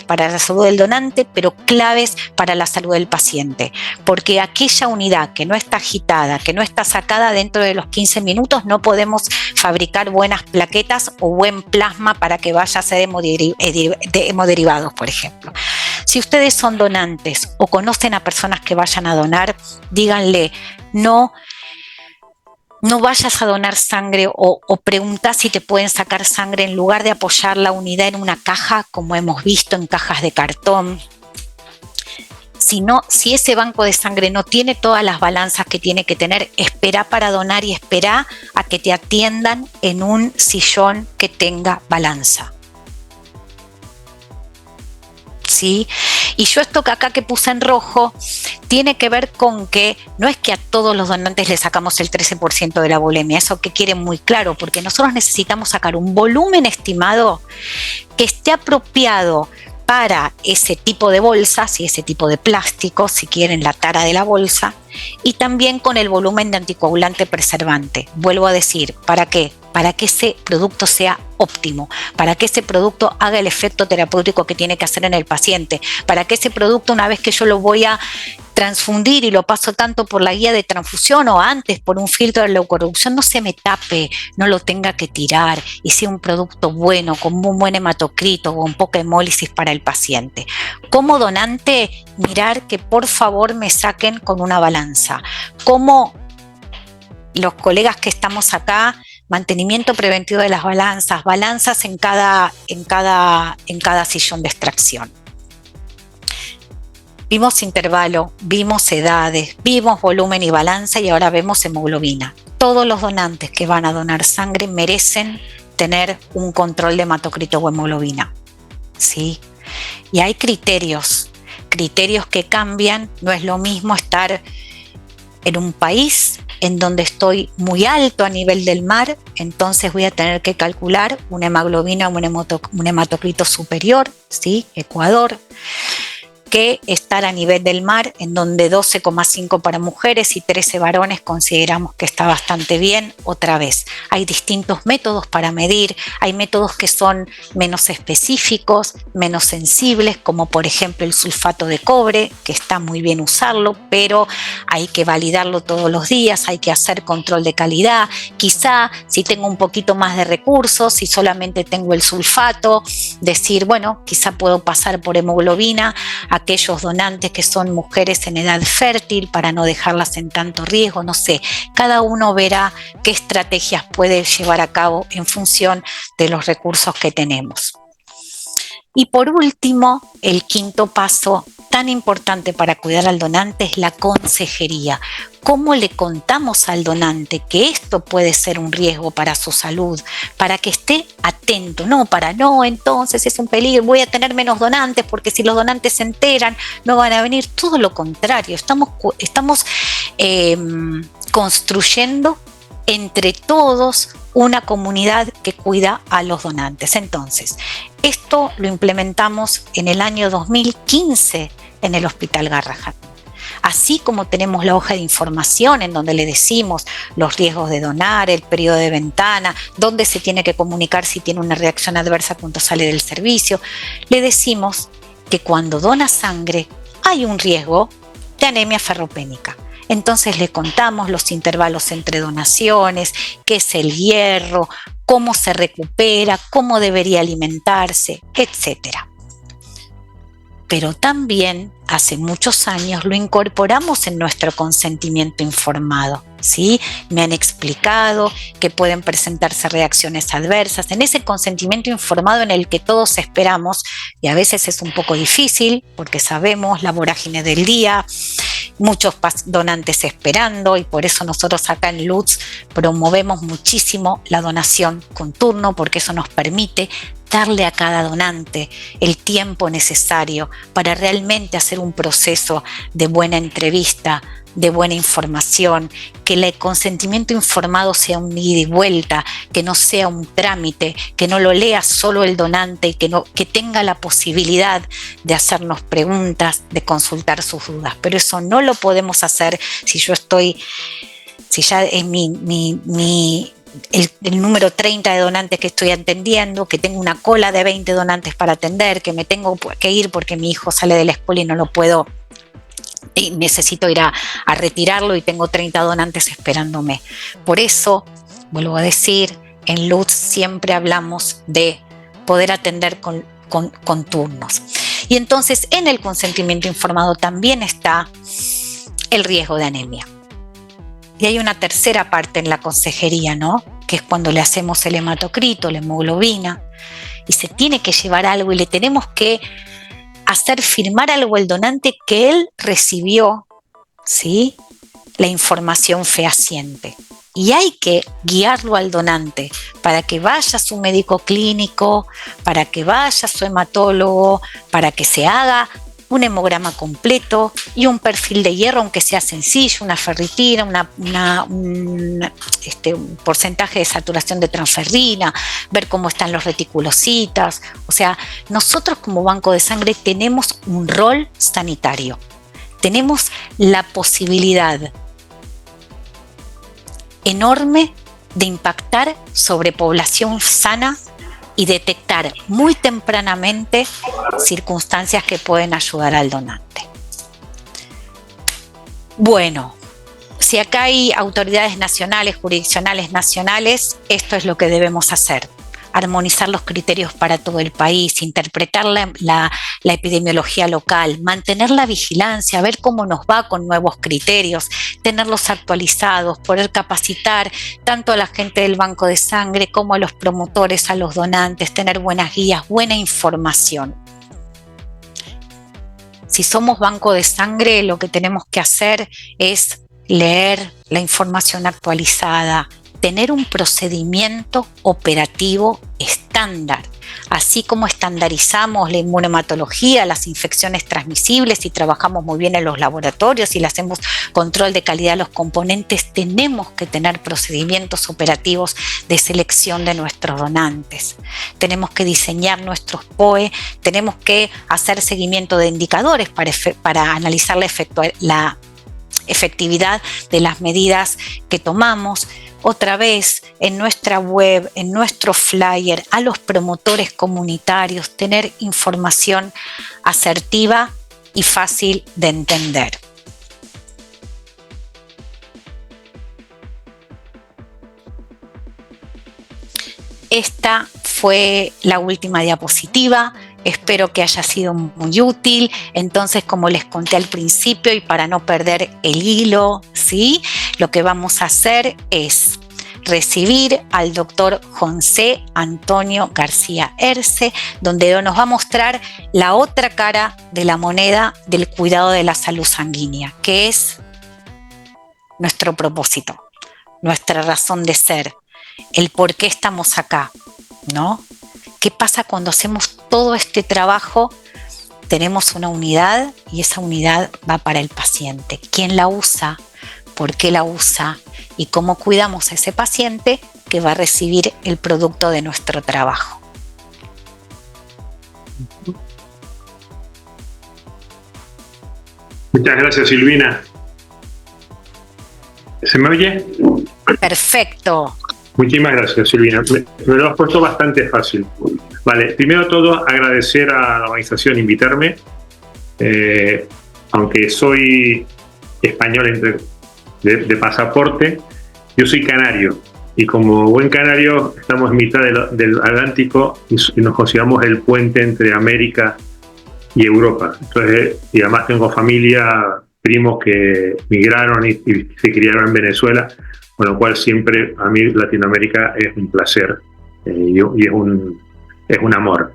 para la salud del donante, pero claves para la salud del paciente, porque aquella unidad que no está agitada, que no está sacada dentro de los 15 minutos, no podemos fabricar buenas plaquetas o buen plasma para que vaya a ser hemoderivados, por ejemplo. Si ustedes son donantes o conocen a personas que vayan a donar, díganle, no vayas a donar sangre o pregunta si te pueden sacar sangre en lugar de apoyar la unidad en una caja, como hemos visto en cajas de cartón. Si ese banco de sangre no tiene todas las balanzas que tiene que tener, espera para donar y espera a que te atiendan en un sillón que tenga balanza. ¿Sí? Y yo esto que acá que puse en rojo tiene que ver con que no es que a todos los donantes le sacamos el 13% de la volemia, eso que quiere muy claro, porque nosotros necesitamos sacar un volumen estimado que esté apropiado para ese tipo de bolsas y ese tipo de plástico, si quieren la tara de la bolsa, y también con el volumen de anticoagulante preservante. Vuelvo a decir, ¿para qué? Para que ese producto sea óptimo, para que ese producto haga el efecto terapéutico que tiene que hacer en el paciente, para que ese producto, una vez que yo lo voy a transfundir y lo paso tanto por la guía de transfusión o antes por un filtro de leucorreducción, no se me tape, no lo tenga que tirar y sea un producto bueno, con un buen hematocrito o un poca hemólisis para el paciente. Como donante, mirar que por favor me saquen con una balanza. Como los colegas que estamos acá, mantenimiento preventivo de las balanzas en cada sillón de extracción. Vimos intervalo, vimos edades, vimos volumen y balanza y ahora vemos hemoglobina. Todos los donantes que van a donar sangre merecen tener un control de hematocrito o hemoglobina, ¿sí? Y hay criterios que cambian. No es lo mismo estar en un país en donde estoy muy alto a nivel del mar, entonces voy a tener que calcular una hemoglobina o un hematocrito superior, ¿sí? Ecuador, que estar a nivel del mar, en donde 12,5 para mujeres y 13 varones consideramos que está bastante bien. Otra vez, hay distintos métodos para medir, hay métodos que son menos específicos, menos sensibles, como por ejemplo el sulfato de cobre, que está muy bien usarlo, pero hay que validarlo todos los días, hay que hacer control de calidad. Quizá si tengo un poquito más de recursos, si solamente tengo el sulfato, decir, bueno, quizá puedo pasar por hemoglobina aquellos donantes que son mujeres en edad fértil para no dejarlas en tanto riesgo, no sé. Cada uno verá qué estrategias puede llevar a cabo en función de los recursos que tenemos. Y por último, el quinto paso tan importante para cuidar al donante es la consejería. ¿Cómo le contamos al donante que esto puede ser un riesgo para su salud? Para que esté atento, entonces es un peligro, voy a tener menos donantes porque si los donantes se enteran no van a venir. Todo lo contrario, estamos construyendo entre todos una comunidad que cuida a los donantes. Entonces, esto lo implementamos en el año 2015 en el Hospital Garrahan. Así como tenemos la hoja de información en donde le decimos los riesgos de donar, el periodo de ventana, dónde se tiene que comunicar si tiene una reacción adversa cuando sale del servicio, le decimos que cuando dona sangre hay un riesgo de anemia ferropénica. Entonces le contamos los intervalos entre donaciones, qué es el hierro, cómo se recupera, cómo debería alimentarse, etcétera. Pero también hace muchos años lo incorporamos en nuestro consentimiento informado, ¿sí? Me han explicado que pueden presentarse reacciones adversas en ese consentimiento informado en el que todos esperamos, y a veces es un poco difícil porque sabemos la vorágine del día, muchos donantes esperando, y por eso nosotros acá en Lutz promovemos muchísimo la donación con turno, porque eso nos permite darle a cada donante el tiempo necesario para realmente hacer un proceso de buena entrevista, de buena información, que el consentimiento informado sea un ida y vuelta, que no sea un trámite, que no lo lea solo el donante y que tenga la posibilidad de hacernos preguntas, de consultar sus dudas. Pero eso no lo podemos hacer si ya es el número 30 de donantes que estoy atendiendo, que tengo una cola de 20 donantes para atender, que me tengo que ir porque mi hijo sale de la escuela y no lo puedo, y necesito ir a retirarlo y tengo 30 donantes esperándome. Por eso, vuelvo a decir, en Lutz siempre hablamos de poder atender con turnos. Y entonces en el consentimiento informado también está el riesgo de anemia. Y hay una tercera parte en la consejería, ¿no? Que es cuando le hacemos el hematocrito, la hemoglobina, y se tiene que llevar algo y le tenemos que hacer firmar algo al donante que él recibió, ¿sí? La información fehaciente. Y hay que guiarlo al donante para que vaya a su médico clínico, para que vaya a su hematólogo, para que se haga un hemograma completo y un perfil de hierro, aunque sea sencillo, una ferritina, un porcentaje de saturación de transferrina, ver cómo están los reticulocitas. O sea, nosotros como banco de sangre tenemos un rol sanitario, tenemos la posibilidad enorme de impactar sobre población sana y detectar muy tempranamente circunstancias que pueden ayudar al donante. Bueno, si acá hay autoridades nacionales, jurisdiccionales nacionales, esto es lo que debemos hacer. Armonizar los criterios para todo el país, interpretar la epidemiología local, mantener la vigilancia, ver cómo nos va con nuevos criterios, tenerlos actualizados, poder capacitar tanto a la gente del banco de sangre como a los promotores, a los donantes, tener buenas guías, buena información. Si somos banco de sangre, lo que tenemos que hacer es leer la información actualizada, tener un procedimiento operativo estándar. Así como estandarizamos la inmunohematología, las infecciones transmisibles y trabajamos muy bien en los laboratorios y le hacemos control de calidad a los componentes, tenemos que tener procedimientos operativos de selección de nuestros donantes. Tenemos que diseñar nuestros POE, tenemos que hacer seguimiento de indicadores para analizar la efectividad de las medidas que tomamos. Otra vez, en nuestra web, en nuestro flyer, a los promotores comunitarios, tener información asertiva y fácil de entender. Esta fue la última diapositiva. Espero que haya sido muy útil. Entonces, como les conté al principio y para no perder el hilo, ¿sí? Lo que vamos a hacer es recibir al doctor José Antonio García Erce, donde nos va a mostrar la otra cara de la moneda del cuidado de la salud sanguínea, que es nuestro propósito, nuestra razón de ser, el por qué estamos acá, ¿no? ¿Qué pasa cuando hacemos todo este trabajo? Tenemos una unidad y esa unidad va para el paciente. ¿Quién la usa? ¿Por qué la usa? Y cómo cuidamos a ese paciente que va a recibir el producto de nuestro trabajo. Muchas gracias, Silvina. ¿Se me oye? Perfecto. Muchísimas gracias, Silvina. Me lo has puesto bastante fácil. Vale, primero todo, agradecer a la organización invitarme. Aunque soy español de pasaporte, yo soy canario. Y como buen canario, estamos en mitad del Atlántico y nos consideramos el puente entre América y Europa. Entonces, y además tengo familia, primos que migraron y se criaron en Venezuela, con lo cual siempre a mí Latinoamérica es un placer y es un amor.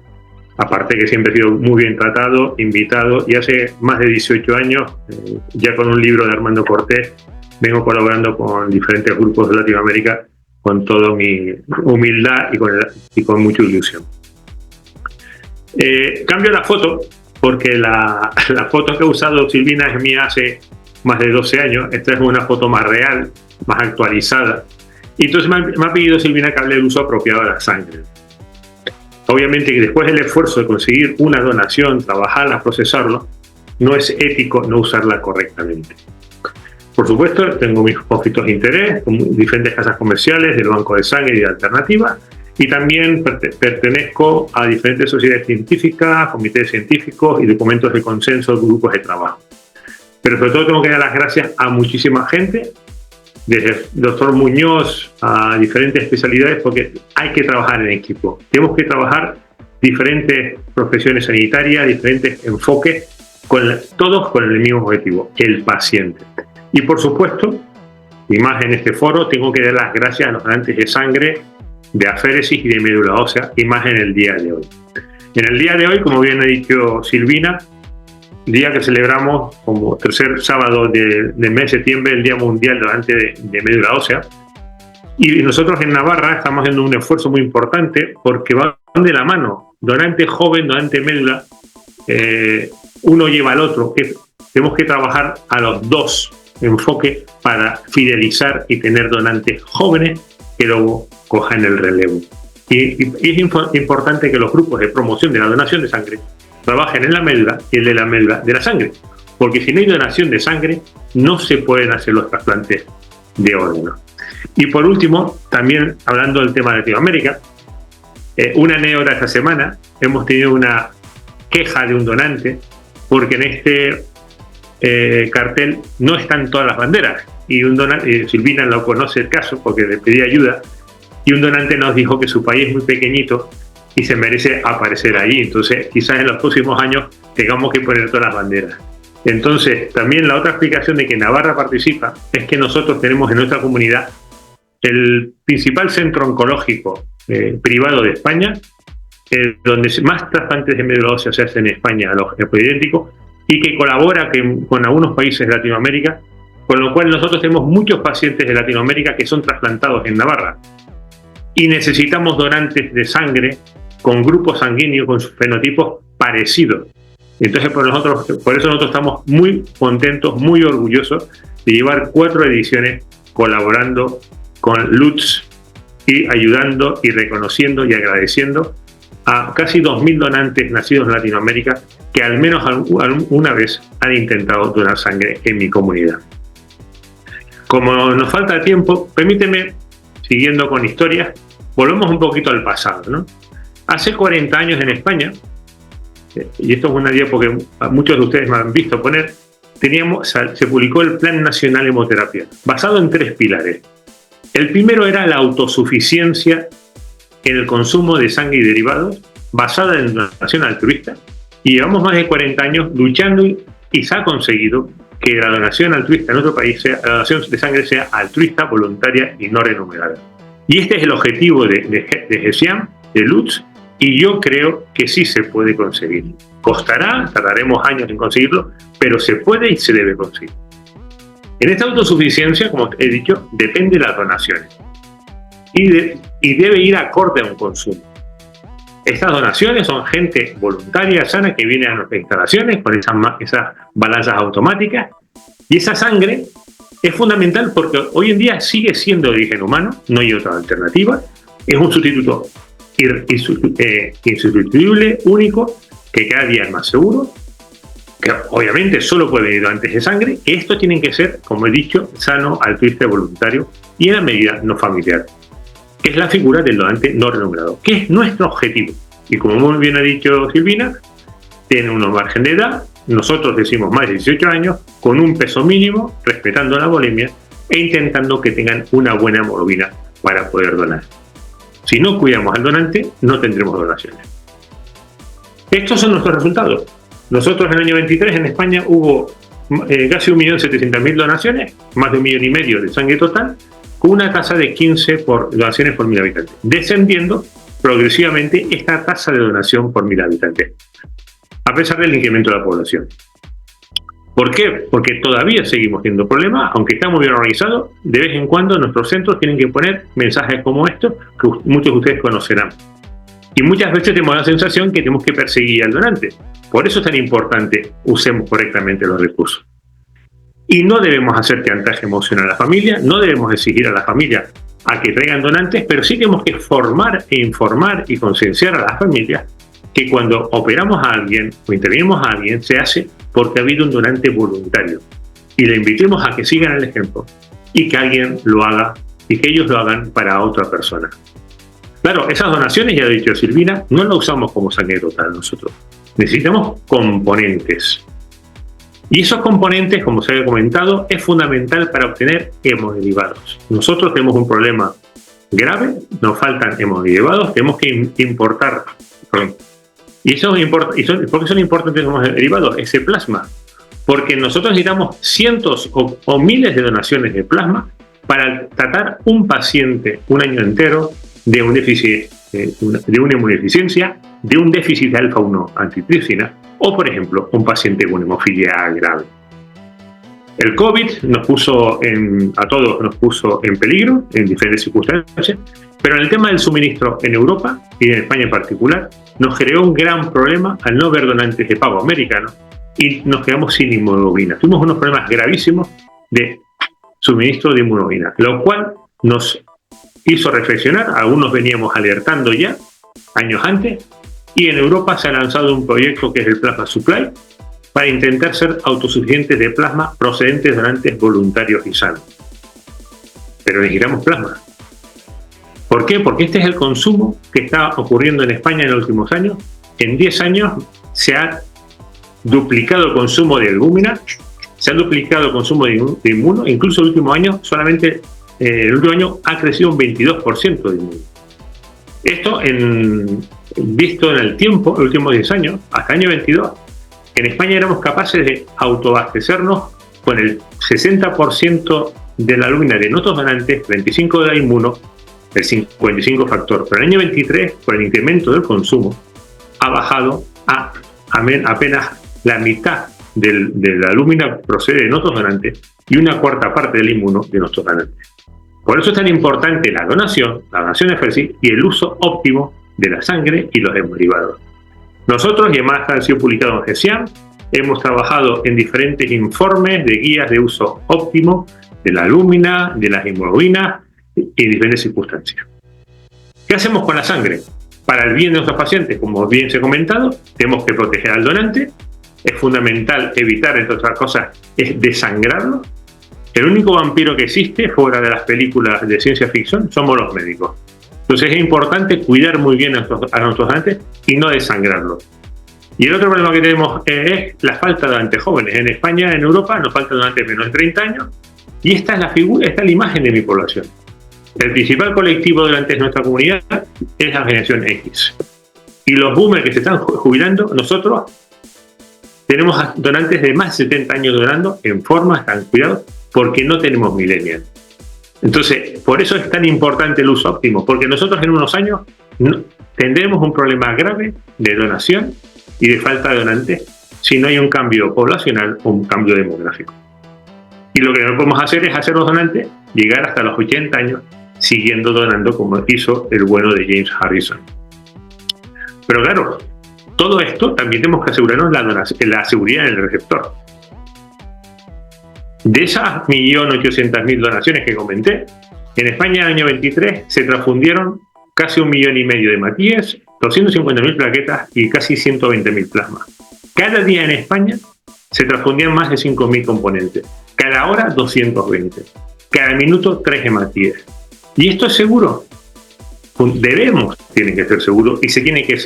Aparte que siempre he sido muy bien tratado, invitado, y hace más de 18 años, ya con un libro de Armando Cortés, vengo colaborando con diferentes grupos de Latinoamérica con toda mi humildad y con mucha ilusión. Cambio la foto, porque la foto que ha usado Silvina es mía hace más de 12 años. Esta es una foto más real, más actualizada. Y entonces me ha pedido Silvina que hable del uso apropiado de la sangre. Obviamente que después del esfuerzo de conseguir una donación, trabajarla, procesarlo, no es ético no usarla correctamente. Por supuesto, tengo mis conflictos de interés con diferentes casas comerciales del banco de sangre y de alternativa, y también pertenezco a diferentes sociedades científicas, comités científicos y documentos de consenso de grupos de trabajo. Pero sobre todo tengo que dar las gracias a muchísima gente, desde el doctor Muñoz a diferentes especialidades, porque hay que trabajar en equipo. Tenemos que trabajar diferentes profesiones sanitarias, diferentes enfoques, todos con el mismo objetivo, el paciente. Y por supuesto, y más en este foro, tengo que dar las gracias a los donantes de sangre, de aféresis y de médula ósea, y más en el día de hoy. En el día de hoy, como bien ha dicho Silvina, día que celebramos como tercer sábado del mes de septiembre, el Día Mundial de Donante de Médula Ósea. Y nosotros en Navarra estamos haciendo un esfuerzo muy importante porque van de la mano. Donante joven, donante médula, uno lleva al otro. Tenemos que trabajar a los dos enfoques para fidelizar y tener donantes jóvenes que luego cojan el relevo. Y es importante que los grupos de promoción de la donación de sangre trabajen en la médula y el de la médula de la sangre, porque si no hay donación de sangre no se pueden hacer los trasplantes de órganos. Y por último, también hablando del tema de Latinoamérica, una anécdota esta semana, hemos tenido una queja de un donante porque en este cartel no están todas las banderas, y un donante, Silvina lo conoce el caso porque le pedí ayuda, y un donante nos dijo que su país es muy pequeñito y se merece aparecer ahí. Entonces quizás en los próximos años tengamos que poner todas las banderas. Entonces también la otra explicación de que Navarra participa es que nosotros tenemos en nuestra comunidad el principal centro oncológico privado de España, donde más trasplantes de médula ósea se hacen en España a los hematoidénticos, y que colabora con algunos países de Latinoamérica Con lo cual nosotros tenemos muchos pacientes de Latinoamérica que son trasplantados en Navarra y necesitamos donantes de sangre con grupos sanguíneos con sus fenotipos parecidos. Entonces por eso nosotros estamos muy contentos, muy orgullosos de llevar 4 ediciones colaborando con Lutz y ayudando y reconociendo y agradeciendo a casi 2.000 donantes nacidos en Latinoamérica que al menos una vez han intentado donar sangre en mi comunidad. Como nos falta tiempo, permíteme, siguiendo con historias, volvemos un poquito al pasado, ¿no? Hace 40 años en España, y esto es una diapo que muchos de ustedes me han visto poner, se publicó el Plan Nacional de Hemoterapia, basado en 3 pilares. El primero era la autosuficiencia en el consumo de sangre y derivados, basada en donación altruista, y llevamos más de 40 años luchando y se ha conseguido que la donación altruista en nuestro país, la donación de sangre sea altruista, voluntaria y no remunerada. Y este es el objetivo de GESIAM, de Lutz, y yo creo que sí se puede conseguir. Costará, tardaremos años en conseguirlo, pero se puede y se debe conseguir. En esta autosuficiencia, como he dicho, depende de las donaciones y debe ir acorde a un consumo. Estas donaciones son gente voluntaria, sana, que viene a nuestras instalaciones con esas balanzas automáticas, y esa sangre es fundamental porque hoy en día sigue siendo de origen humano, no hay otra alternativa, es un sustituto insustituible, único, que cada día es más seguro, que obviamente solo puede venir donantes de sangre, que esto tiene que ser, como he dicho, sano, altruista y voluntario, y en la medida no familiar, que es la figura del donante no remunerado, que es nuestro objetivo. Y como muy bien ha dicho Silvina, tiene un margen de edad, nosotros decimos más de 18 años, con un peso mínimo, respetando la bulimia e intentando que tengan una buena hemoglobina para poder donar. Si no cuidamos al donante, no tendremos donaciones. Estos son nuestros resultados. Nosotros en el año 23 en España hubo casi 1.700.000 donaciones, más de 1,5 millones de sangre total, con una tasa de 15 donaciones por 1.000 habitantes, descendiendo progresivamente esta tasa de donación por 1.000 habitantes, a pesar del incremento de la población. ¿Por qué? Porque todavía seguimos teniendo problemas, aunque está muy bien organizado. De vez en cuando nuestros centros tienen que poner mensajes como estos, que muchos de ustedes conocerán. Y muchas veces tenemos la sensación que tenemos que perseguir al donante. Por eso es tan importante usemos correctamente los recursos. Y no debemos hacer chantaje emocional a la familia, no debemos exigir a la familia a que traigan donantes, pero sí tenemos que formar e informar y concienciar a las familias que cuando operamos a alguien o intervenimos a alguien se hace porque ha habido un donante voluntario, y le invitemos a que sigan el ejemplo y que alguien lo haga y que ellos lo hagan para otra persona. Claro, esas donaciones, ya lo ha dicho Silvina, no las usamos como sangre total nosotros. Necesitamos componentes. Y esos componentes, como se ha comentado, es fundamental para obtener hemoderivados. Nosotros tenemos un problema grave, nos faltan hemoderivados, tenemos que importar. ¿Y por qué son importantes los hemoderivados? Ese plasma. Porque nosotros necesitamos cientos o miles de donaciones de plasma para tratar un paciente un año entero de un déficit, de una inmunodeficiencia, de un déficit de alfa-1 antitripsina, o por ejemplo, un paciente con hemofilia grave. El COVID a todos nos puso en peligro en diferentes circunstancias, pero en el tema del suministro en Europa y en España en particular, nos creó un gran problema al no haber donantes de pago americano y nos quedamos sin inmunoglobina. Tuvimos unos problemas gravísimos de suministro de inmunoglobina, lo cual nos hizo reflexionar. Algunos veníamos alertando ya años antes, y en Europa se ha lanzado un proyecto que es el Plasma Supply para intentar ser autosuficientes de plasma procedentes de donantes voluntarios y sanos. Pero necesitamos plasma. ¿Por qué? Porque este es el consumo que está ocurriendo en España en los últimos años. En 10 años se ha duplicado el consumo de albúmina, se ha duplicado el consumo de inmuno, incluso el último año ha crecido un 22% de inmuno. Esto visto en el tiempo, los últimos 10 años, hasta el año 22, en España éramos capaces de autoabastecernos con el 60% de la albúmina de nuestros donantes, 25% de la inmuno, el 55 factor. Pero en el año 23, por el incremento del consumo, ha bajado a apenas la mitad de la alúmina procede de nuestros donantes y una cuarta parte del inmuno de nuestros donantes. Por eso es tan importante la donación de FERSI y el uso óptimo de la sangre y los derivados. Nosotros, y además ha sido publicado en GESIAM, hemos trabajado en diferentes informes de guías de uso óptimo de la alúmina, de las hemoglobinas y diferentes circunstancias. ¿Qué hacemos con la sangre? Para el bien de nuestros pacientes, como bien se ha comentado, tenemos que proteger al donante. Es fundamental evitar, entre otras cosas, es desangrarlo. El único vampiro que existe, fuera de las películas de ciencia ficción, somos los médicos. Entonces es importante cuidar muy bien a nuestros donantes y no desangrarlos. Y el otro problema que tenemos es la falta de donantes jóvenes. En España, en Europa, nos faltan donantes menos de 30 años. Y esta es la imagen de mi población. El principal colectivo de donantes de nuestra comunidad es la generación X. Y los boomers que se están jubilando, nosotros tenemos donantes de más de 70 años donando en forma, están cuidados, porque no tenemos millennials. Entonces, por eso es tan importante el uso óptimo, porque nosotros en unos años tendremos un problema grave de donación y de falta de donantes si no hay un cambio poblacional o un cambio demográfico. Y lo que no podemos hacer es hacer los donantes llegar hasta los 80 años siguiendo donando como hizo el bueno de James Harrison. Pero claro, todo esto también tenemos que asegurarnos la seguridad del receptor. De esas 1.800.000 donaciones que comenté, en España en el año 23 se transfundieron casi 1,5 millones de matíes, 250.000 plaquetas y casi 120.000 plasmas. Cada día en España se transfundían más de 5.000 componentes. Cada hora 220. Cada minuto 3 hematíes. ¿Y esto es seguro? Tiene que ser seguro y se tiene que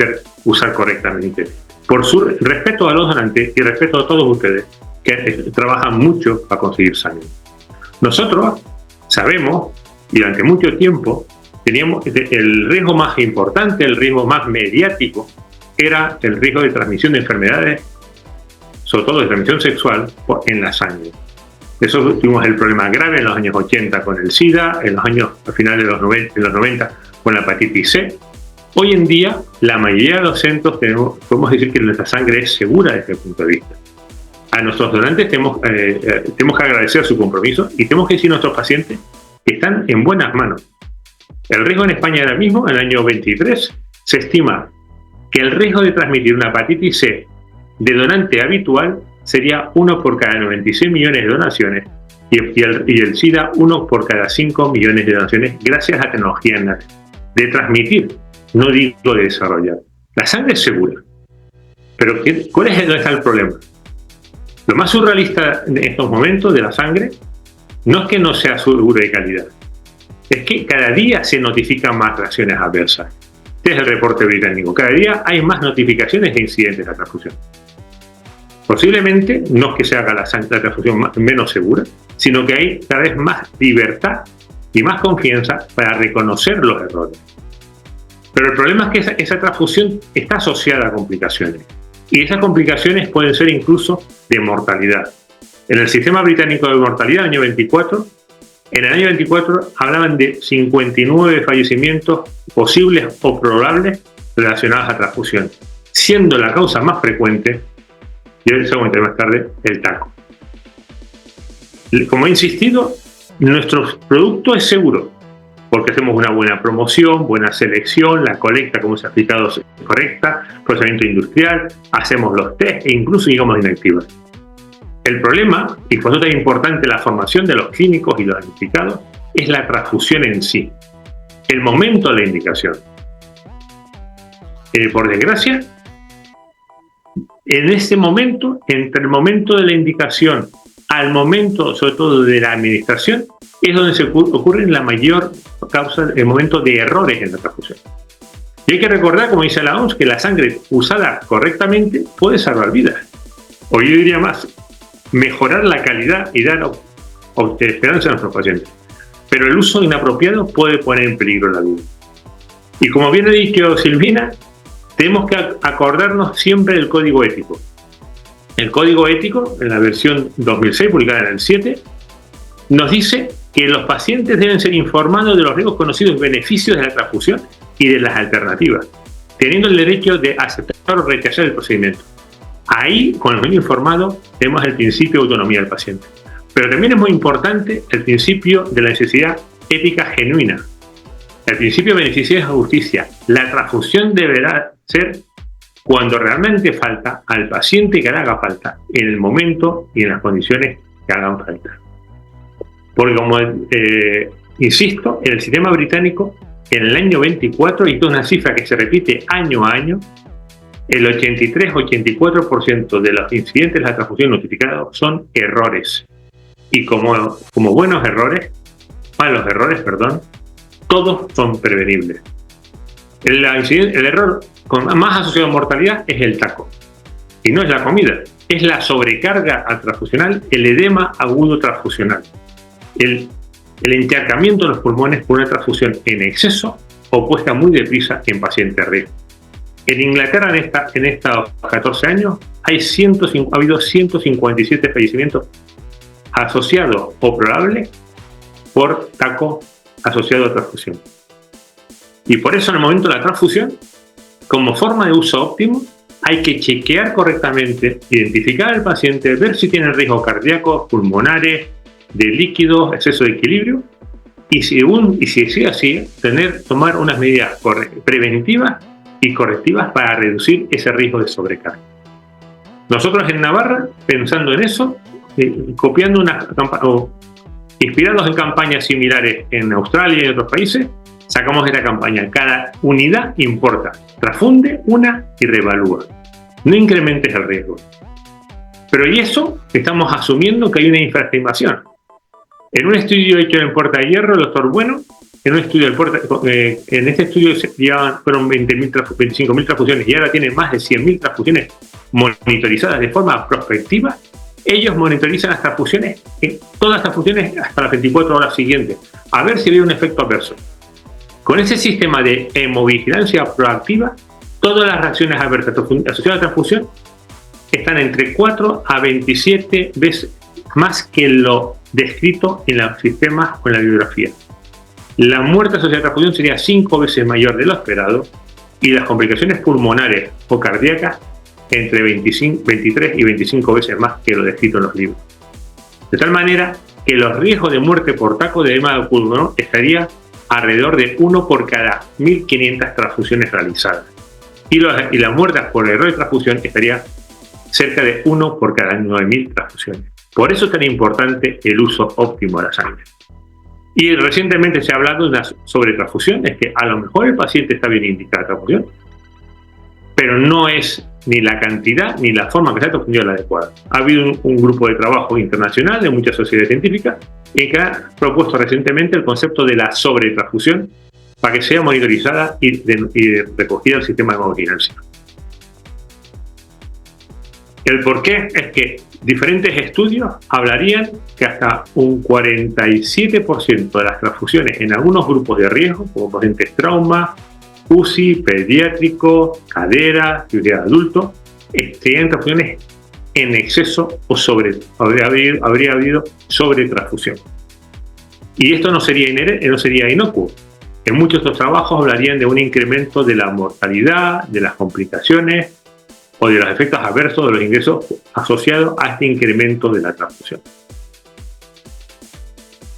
usar correctamente. Por su respeto a los donantes y respeto a todos ustedes que trabajan mucho para conseguir sangre. Nosotros sabemos, y durante mucho tiempo, teníamos el riesgo más importante, el riesgo más mediático, era el riesgo de transmisión de enfermedades, sobre todo de transmisión sexual, en la sangre. Eso tuvimos el problema grave en los años 80 con el SIDA, en los años finales de los 90 con la hepatitis C. Hoy en día, la mayoría de los centros podemos decir que nuestra sangre es segura desde ese punto de vista. A nuestros donantes tenemos que agradecer su compromiso y tenemos que decir a nuestros pacientes que están en buenas manos. El riesgo en España ahora mismo, en el año 23, se estima que el riesgo de transmitir una hepatitis C de donante habitual sería 1 por cada 96 millones de donaciones y el SIDA 1 por cada 5 millones de donaciones gracias a la tecnología de transmitir, no digo de desarrollar. La sangre es segura, pero ¿dónde está el problema? Lo más surrealista en estos momentos de la sangre no es que no sea segura y de calidad, es que cada día se notifican más reacciones adversas. Este es el reporte británico. Cada día hay más notificaciones de incidentes de la transfusión. Posiblemente no es que se haga la transfusión menos segura, sino que hay cada vez más libertad y más confianza para reconocer los errores. Pero el problema es que esa transfusión está asociada a complicaciones. Y esas complicaciones pueden ser incluso de mortalidad. En el sistema británico de mortalidad, en el año 24 hablaban de 59 fallecimientos posibles o probables relacionados a transfusión, siendo la causa más frecuente, y eso comentaré más tarde, el taco. Como he insistido, nuestro producto es seguro, porque hacemos una buena promoción, buena selección, la colecta, como se ha explicado, es correcta, procedimiento industrial, hacemos los test e incluso llegamos a inactivas. El problema, y por eso es importante la formación de los clínicos y los diagnosticados, es la transfusión en sí, el momento de la indicación. Por desgracia, en este momento, entre el momento de la indicación al momento, sobre todo de la administración, es donde se ocurre la mayor causa, el momento de errores en la transfusión. Y hay que recordar, como dice la OMS, que la sangre usada correctamente puede salvar vidas. O yo diría más, mejorar la calidad y dar esperanza a nuestros pacientes. Pero el uso inapropiado puede poner en peligro la vida. Y como bien ha dicho Silvina, tenemos que acordarnos siempre del código ético. El código ético, en la versión 2006, publicada en el 7, nos dice que los pacientes deben ser informados de los riesgos conocidos y beneficios de la transfusión y de las alternativas, teniendo el derecho de aceptar o rechazar el procedimiento. Ahí, con el medio informado, vemos el principio de autonomía del paciente. Pero también es muy importante el principio de la necesidad ética genuina. El principio de beneficio de justicia. La transfusión deberá ser cuando realmente falta al paciente que le haga falta, en el momento y en las condiciones que hagan falta. Porque como insisto, en el sistema británico, en el año 24, y esto es una cifra que se repite año a año, el 83-84% de los incidentes de la transfusión notificados son errores. Y como malos errores, todos son prevenibles. El error más asociado a mortalidad es el taco. Y no es la comida, es la sobrecarga transfusional, el edema agudo transfusional. El encharcamiento de los pulmones por una transfusión en exceso o puesta muy deprisa en pacientes riesgo. En Inglaterra, en estos 14 años, ha habido 157 fallecimientos asociados o probables por taco asociado a transfusión. Y por eso, en el momento de la transfusión, como forma de uso óptimo, hay que chequear correctamente, identificar al paciente, ver si tiene riesgos cardíacos, pulmonares, de líquidos, exceso de equilibrio, y si es así, tomar unas medidas preventivas y correctivas para reducir ese riesgo de sobrecarga. Nosotros en Navarra, pensando en eso, inspirados en campañas similares en Australia y en otros países, sacamos esta campaña. Cada unidad importa. Transfunde una y reevalúa. No incrementes el riesgo. Pero y eso, estamos asumiendo que hay una infraestimación. En un estudio hecho en Puerta de Hierro, el doctor Bueno, en este estudio fueron 25.000 transfusiones y ahora tienen más de 100.000 transfusiones monitorizadas de forma prospectiva. Ellos monitorizan las transfusiones, todas las transfusiones hasta las 24 horas siguientes, a ver si hay un efecto adverso. Con ese sistema de hemovigilancia proactiva, todas las reacciones adversas asociadas a la transfusión están entre 4 a 27 veces más que lo descrito en los sistemas o en la bibliografía. La muerte asociada a la transfusión sería 5 veces mayor de lo esperado y las complicaciones pulmonares o cardíacas entre 23 y 25 veces más que lo descrito en los libros. De tal manera que los riesgos de muerte por taco de edema de pulmón estaría alrededor de 1 por cada 1.500 transfusiones realizadas. Y la muerte por error de transfusión estaría cerca de 1 por cada 9.000 transfusiones. Por eso es tan importante el uso óptimo de la sangre. Y recientemente se ha hablado de una sobretransfusión, es que a lo mejor el paciente está bien indicada la transfusión, pero no es ni la cantidad ni la forma que se ha transfundido la adecuada. Ha habido un grupo de trabajo internacional de muchas sociedades científicas que ha propuesto recientemente el concepto de la sobretransfusión para que sea monitorizada y recogida el sistema de hemovigilancia. El porqué es que diferentes estudios hablarían que hasta un 47% de las transfusiones en algunos grupos de riesgo, como pacientes trauma, UCI, pediátrico, cadera, cirugía de adulto, serían transfusiones en exceso o habría habido sobretransfusión. Y esto no sería inocuo. En muchos de estos trabajos hablarían de un incremento de la mortalidad, de las complicaciones o de los efectos adversos de los ingresos asociados a este incremento de la transfusión.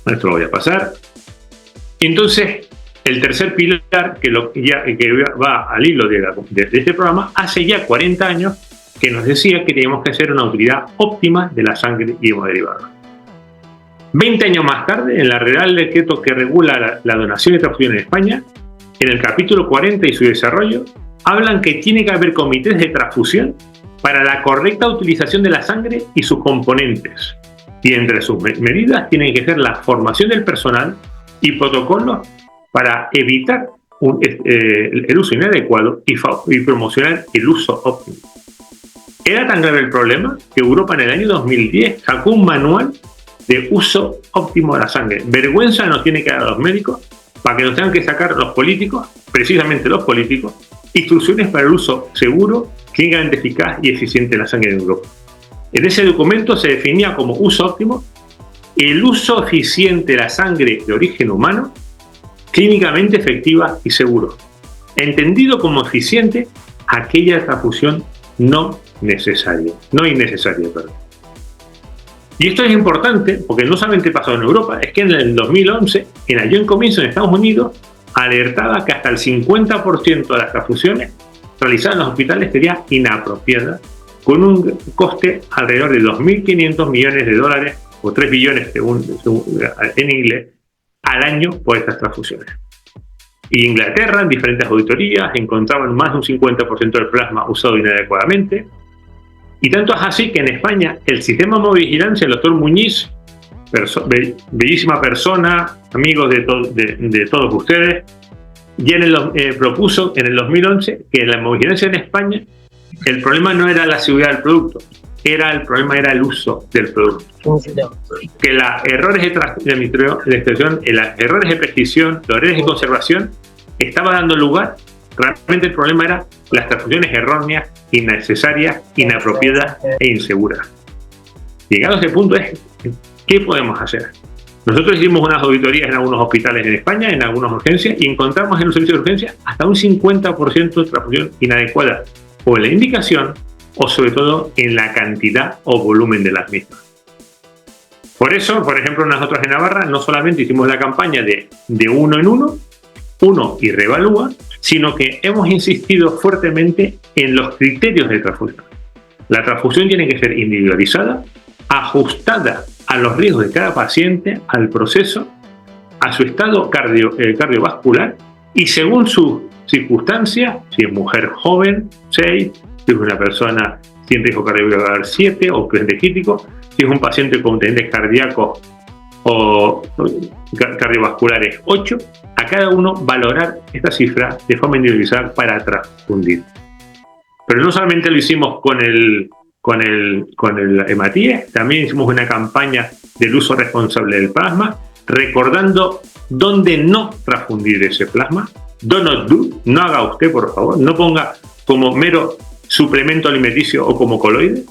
Esto lo voy a pasar. Entonces, el tercer pilar que va al hilo de este programa, hace ya 40 años que nos decía que teníamos que hacer una utilidad óptima de la sangre y hemoderivados. 20 años más tarde, en la Real Decreto que regula la donación y transfusión en España, en el capítulo 40 y su desarrollo, hablan que tiene que haber comités de transfusión para la correcta utilización de la sangre y sus componentes. Y entre sus medidas tienen que ser la formación del personal y protocolos para evitar el uso inadecuado y promocionar el uso óptimo. Era tan grave el problema que Europa en el año 2010 sacó un manual de uso óptimo de la sangre. Vergüenza nos tiene que dar a los médicos para que nos tengan que sacar los políticos, precisamente los políticos, instrucciones para el uso seguro, clínicamente eficaz y eficiente de la sangre en Europa. En ese documento se definía como uso óptimo el uso eficiente de la sangre de origen humano, clínicamente efectiva y seguro. Entendido como eficiente aquella transfusión no necesario, no innecesario, perdón. Y esto es importante porque no solamente pasó en Europa, es que en el 2011, en el comienzo en Estados Unidos, alertaba que hasta el 50% de las transfusiones realizadas en los hospitales sería inapropiada, con un coste alrededor de 2.500 millones de dólares, o 3 billones según en inglés, al año por estas transfusiones. Y Inglaterra, en diferentes auditorías, encontraban más de un 50% del plasma usado inadecuadamente. Y tanto es así que en España el sistema de vigilancia, el doctor Muñiz, bellísima persona, amigos de todos ustedes, ya propuso en el 2011 que en la vigilancia en España el problema no era la seguridad del producto, el problema era el uso del producto. Que los errores errores de precisión, los errores de conservación estaba dando lugar. Realmente el problema era las transfusiones erróneas, innecesarias, inapropiadas e inseguras. Llegado a ese punto, ¿qué podemos hacer? Nosotros hicimos unas auditorías en algunos hospitales en España, en algunas urgencias, y encontramos en los servicios de urgencia hasta un 50% de transfusión inadecuada, o en la indicación, o sobre todo en la cantidad o volumen de las mismas. Por eso, por ejemplo, nosotros en Navarra no solamente hicimos la campaña de uno en uno y reevalúa, sino que hemos insistido fuertemente en los criterios de transfusión. La transfusión tiene que ser individualizada, ajustada a los riesgos de cada paciente, al proceso, a su estado cardiovascular y según sus circunstancias, si es mujer joven, 6, si es una persona sin riesgo cardiovascular 7 o cliente crítico, si es un paciente con antecedentes cardíacos o cardiovasculares 8, a cada uno valorar esta cifra de forma individualizada para transfundir. Pero no solamente lo hicimos con el hematíes, también hicimos una campaña del uso responsable del plasma, recordando dónde no transfundir ese plasma. Do not do, no haga usted, por favor, no ponga como mero suplemento alimenticio o como coloide.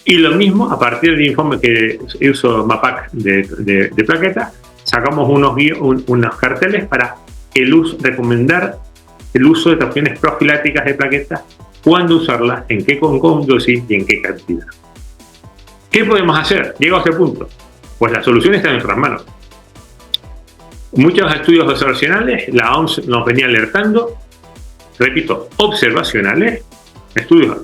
Y lo mismo, a partir del informe que hizo MAPAC de plaquetas, sacamos unos carteles para recomendar el uso de transfusiones profilácticas de plaquetas, cuándo usarlas, en qué con dosis y en qué cantidad. ¿Qué podemos hacer? Llegado a este punto, pues la solución está en nuestras manos. Muchos estudios observacionales, la OMS nos venía alertando, repito, observacionales, estudios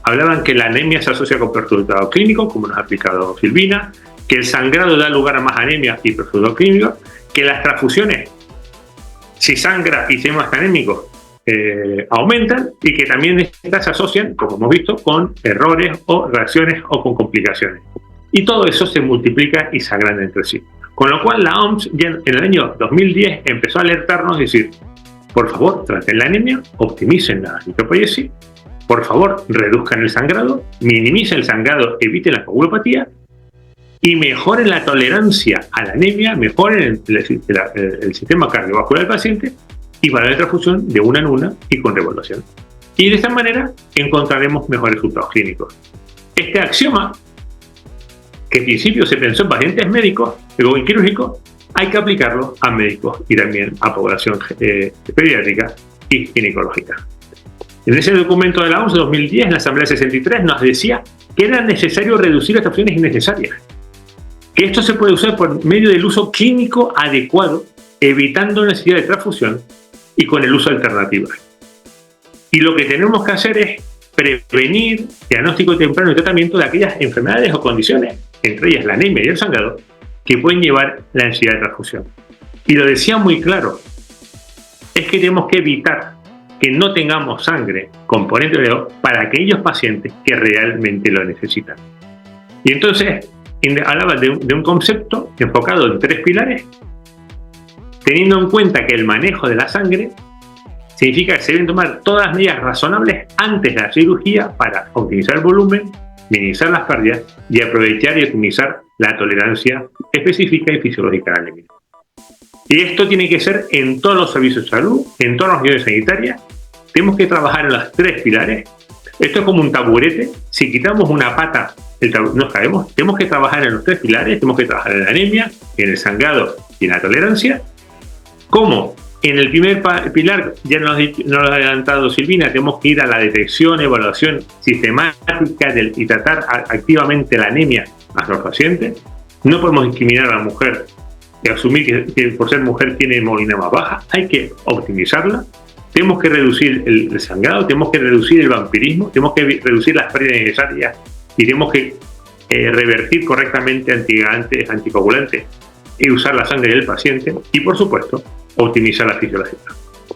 hablaban que la anemia se asocia con perturbado clínico, como nos ha explicado Silvina, que el sangrado da lugar a más anemia y perturbado clínico, que las transfusiones, si sangra y se más anémicos, aumentan y que también estas se asocian, como hemos visto, con errores o reacciones o con complicaciones. Y todo eso se multiplica y se agranda entre sí. Con lo cual la OMS ya en el año 2010 empezó a alertarnos y decir, por favor, traten la anemia, optimicen la eritropoiesis, por favor, reduzcan el sangrado, minimicen el sangrado, eviten la coagulopatía y mejoren la tolerancia a la anemia, mejoren el sistema cardiovascular del paciente y para la transfusión de una en una y con reevaluación. Y de esta manera encontraremos mejores resultados clínicos. Este axioma, que en principio se pensó en pacientes médicos, luego en quirúrgicos, hay que aplicarlo a médicos y también a población pediátrica y ginecológica. En ese documento de la OMS de 2010, en la Asamblea 63, nos decía que era necesario reducir las transfusiones innecesarias, que esto se puede usar por medio del uso clínico adecuado, evitando la necesidad de transfusión y con el uso de alternativas. Y lo que tenemos que hacer es prevenir, diagnóstico temprano y tratamiento de aquellas enfermedades o condiciones, entre ellas la anemia y el sangrado, que pueden llevar la necesidad de transfusión. Y lo decía muy claro, es que tenemos que evitar que no tengamos sangre, componente de O, para aquellos pacientes que realmente lo necesitan. Y entonces hablaba de un concepto enfocado en 3 pilares, teniendo en cuenta que el manejo de la sangre significa que se deben tomar todas las medidas razonables antes de la cirugía para optimizar el volumen, minimizar las pérdidas y aprovechar y optimizar la tolerancia específica y fisiológica a la anemia. Y esto tiene que ser en todos los servicios de salud, en todas las unidades sanitarias. Tenemos que trabajar en los 3 pilares. Esto es como un taburete. Si quitamos una pata, nos caemos. Tenemos que trabajar en los 3 pilares. Tenemos que trabajar en la anemia, en el sangrado y en la tolerancia. ¿Cómo? En el primer pilar, ya nos lo ha adelantado Silvina, tenemos que ir a la detección, evaluación sistemática y tratar activamente la anemia a los pacientes. No podemos discriminar a la mujer y asumir que por ser mujer tiene hemoglobina más baja. Hay que optimizarla. Tenemos que reducir el sangrado, tenemos que reducir el vampirismo, tenemos que reducir las pérdidas necesarias y tenemos que revertir correctamente anticoagulantes, anticoagulantes y usar la sangre del paciente y, por supuesto, optimizar la fisiología.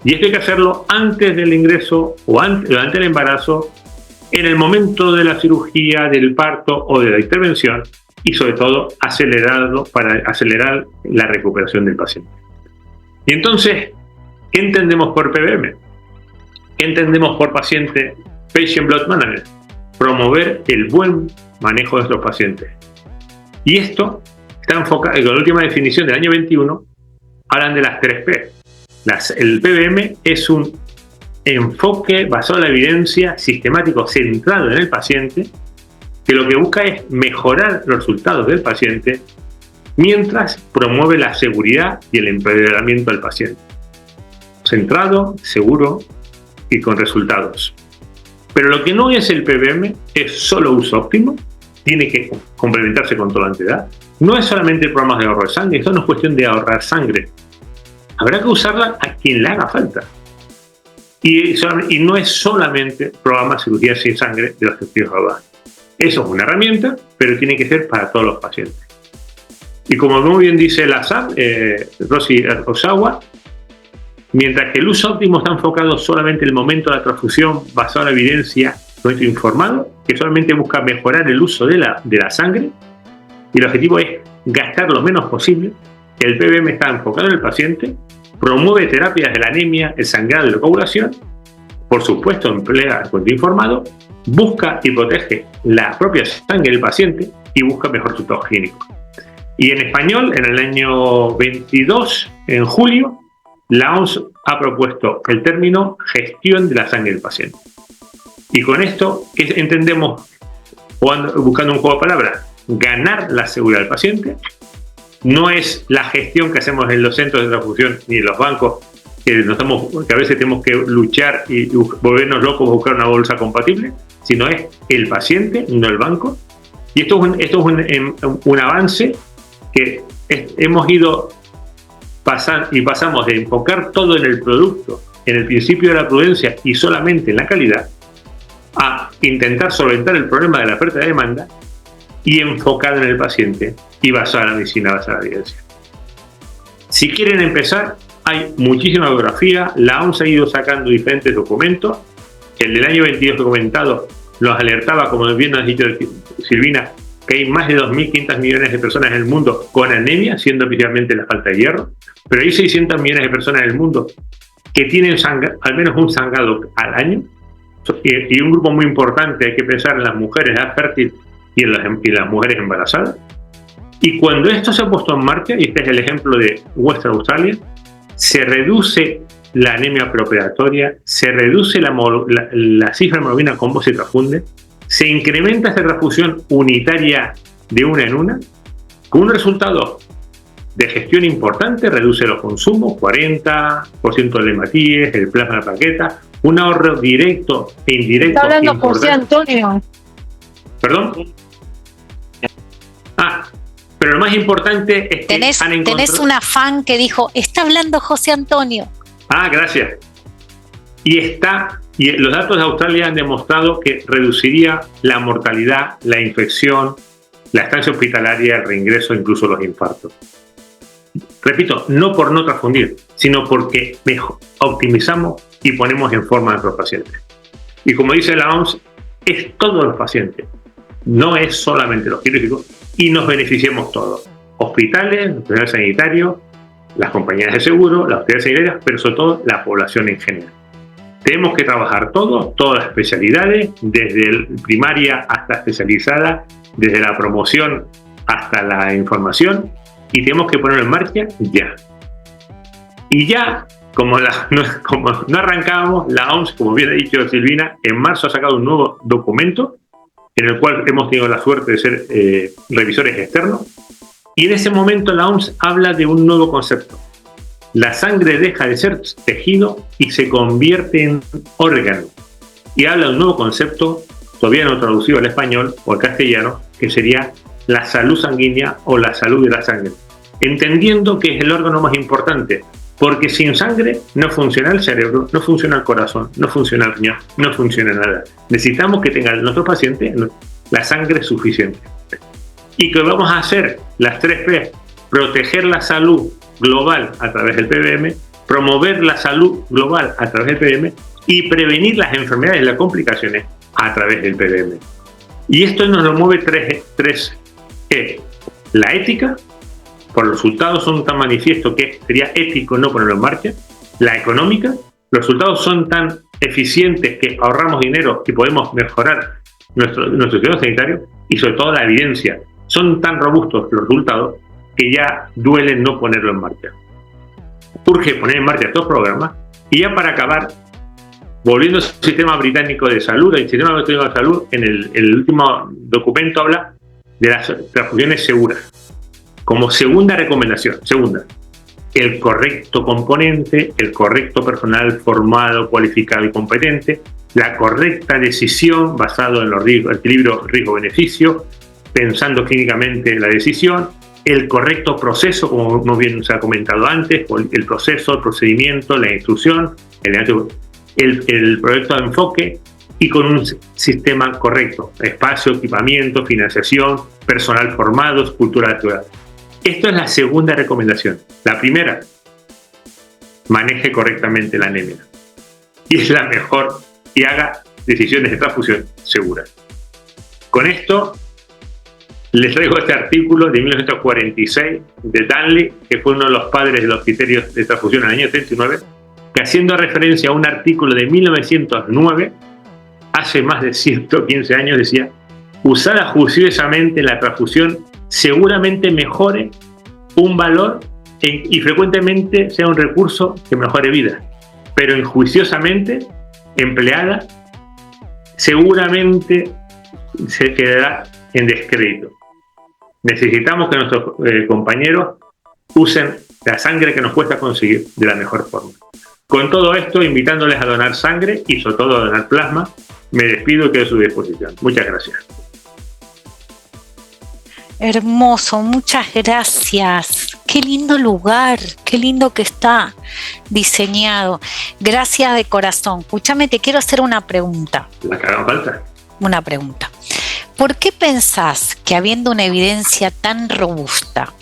Y esto hay que hacerlo antes del ingreso o durante el embarazo, en el momento de la cirugía, del parto o de la intervención y, sobre todo, acelerarlo para acelerar la recuperación del paciente. Y entonces, ¿qué entendemos por PBM? ¿Qué entendemos por paciente Patient Blood Management? Promover el buen manejo de estos pacientes. Y esto está enfocado, con la última definición del año 21, hablan de las 3P. El PBM es un enfoque basado en la evidencia, sistemático, centrado en el paciente, que lo que busca es mejorar los resultados del paciente mientras promueve la seguridad y el empoderamiento del paciente. Centrado, seguro y con resultados. Pero lo que no es el PBM es solo uso óptimo, tiene que complementarse con tolerante de edad. No es solamente programas de ahorro de sangre, esto no es cuestión de ahorrar sangre. Habrá que usarla a quien le haga falta. Y no es solamente programas de cirugía sin sangre de los testículos globales. Eso es una herramienta, pero tiene que ser para todos los pacientes. Y como muy bien dice la SAP, Rosy Osawa, mientras que el uso óptimo está enfocado solamente en el momento de la transfusión basado en la evidencia, informado, que solamente busca mejorar el uso de la sangre, y el objetivo es gastar lo menos posible. El PBM está enfocado en el paciente, promueve terapias de la anemia, el sangrado y la coagulación, por supuesto emplea el cuento informado, busca y protege la propia sangre del paciente y busca mejor resultados clínicos. Y en español, en el año 22, en julio, la OMS ha propuesto el término gestión de la sangre del paciente. Y con esto, ¿qué entendemos buscando un juego de palabras? Ganar la seguridad del paciente. No es la gestión que hacemos en los centros de transfusión ni en los bancos, que a veces tenemos que luchar y volvernos locos buscar una bolsa compatible, sino es el paciente, no el banco. Y esto es un avance que hemos ido pasamos de enfocar todo en el producto, en el principio de la prudencia y solamente en la calidad, a intentar solventar el problema de la oferta y la demanda y enfocado en el paciente y basado en la medicina, basada en la evidencia. Si quieren empezar, hay muchísima bibliografía. La OMS ha ido sacando diferentes documentos. El del año 22 que he comentado los alertaba, como bien nos ha dicho Silvina, que hay más de 2.500 millones de personas en el mundo con anemia, siendo principalmente la falta de hierro, pero hay 600 millones de personas en el mundo que tienen al menos un sangrado al año, y un grupo muy importante, hay que pensar en las mujeres de edad fértil y en las mujeres embarazadas. Y cuando esto se ha puesto en marcha, y este es el ejemplo de Western Australia, se reduce la anemia preoperatoria, se reduce la cifra de hemoglobina con voz y transfunde, se incrementa esta transfusión unitaria de una en una, con un resultado de gestión importante, reduce los consumos, 40% del hematíes, el plasma de la plaqueta, un ahorro directo e indirecto. Está hablando José Antonio. ¿Perdón? Pero lo más importante es que tenés una fan que dijo, está hablando José Antonio. Gracias. Y los datos de Australia han demostrado que reduciría la mortalidad, la infección, la estancia hospitalaria, el reingreso, incluso los infartos. Repito, no por no transfundir, sino porque optimizamos y ponemos en forma a nuestros pacientes. Y como dice la OMS, es todos los pacientes, no es solamente los quirúrgicos, y nos beneficiamos todos. Hospitales, el personal sanitario, las compañías de seguro, las autoridades sanitarias, pero sobre todo la población en general. Tenemos que trabajar todas las especialidades, desde primaria hasta especializada, desde la promoción hasta la información, y tenemos que ponerlo en marcha ya. Y ya, como no arrancábamos, la OMS, como bien ha dicho Silvina, en marzo ha sacado un nuevo documento en el cual hemos tenido la suerte de ser revisores externos, y en ese momento la OMS habla de un nuevo concepto. la sangre deja de ser tejido y se convierte en órgano. Y habla de un nuevo concepto, todavía no traducido al español o al castellano, que sería la salud sanguínea o la salud de la sangre. Entendiendo que es el órgano más importante, porque sin sangre no funciona el cerebro, no funciona el corazón, no funciona el riñón, no funciona nada. Necesitamos que tenga nuestro paciente la sangre suficiente. Y que vamos a hacer las 3 P: proteger la salud global a través del PBM, promover la salud global a través del PBM y prevenir las enfermedades y las complicaciones a través del PBM. Y esto nos lo mueve 3 E. La ética, por los resultados son tan manifiestos que sería ético no ponerlo en marcha. La económica, los resultados son tan eficientes que ahorramos dinero y podemos mejorar nuestro sistema sanitario. Y sobre todo la evidencia, son tan robustos los resultados que ya duele no ponerlo en marcha. Urge poner en marcha estos programas. Y ya para acabar, volviendo al sistema británico de salud, el sistema británico de salud en el último documento habla de las transfusiones seguras como segunda recomendación. Segunda, el correcto componente, el correcto personal formado, cualificado y competente, la correcta decisión basado en el equilibrio riesgo-beneficio, pensando clínicamente la decisión, el correcto proceso, como muy bien se ha comentado antes, el proceso, el procedimiento, la instrucción, el proyecto de enfoque, y con un sistema correcto: espacio, equipamiento, financiación, personal formado, cultura de ciudad. Esto es la segunda recomendación. La primera, maneje correctamente la anemia. Y es la mejor, y haga decisiones de transfusión seguras. Con esto, les traigo este artículo de 1946 de Danley, que fue uno de los padres de los criterios de transfusión en el año 39, que, haciendo referencia a un artículo de 1909, hace más de 115 años, decía: usada juiciosamente la transfusión seguramente mejore un valor y frecuentemente sea un recurso que mejore vida, pero injuiciosamente empleada seguramente se quedará en descrédito. Necesitamos que nuestros compañeros usen la sangre que nos cuesta conseguir de la mejor forma. Con todo esto, invitándoles a donar sangre y sobre todo a donar plasma, me despido y quedo a su disposición. Muchas gracias. Hermoso, muchas gracias. Qué lindo lugar, qué lindo que está diseñado. Gracias de corazón. Escúchame, te quiero hacer una pregunta. La que haga falta. Una pregunta. ¿Por qué pensás que, habiendo una evidencia tan robusta,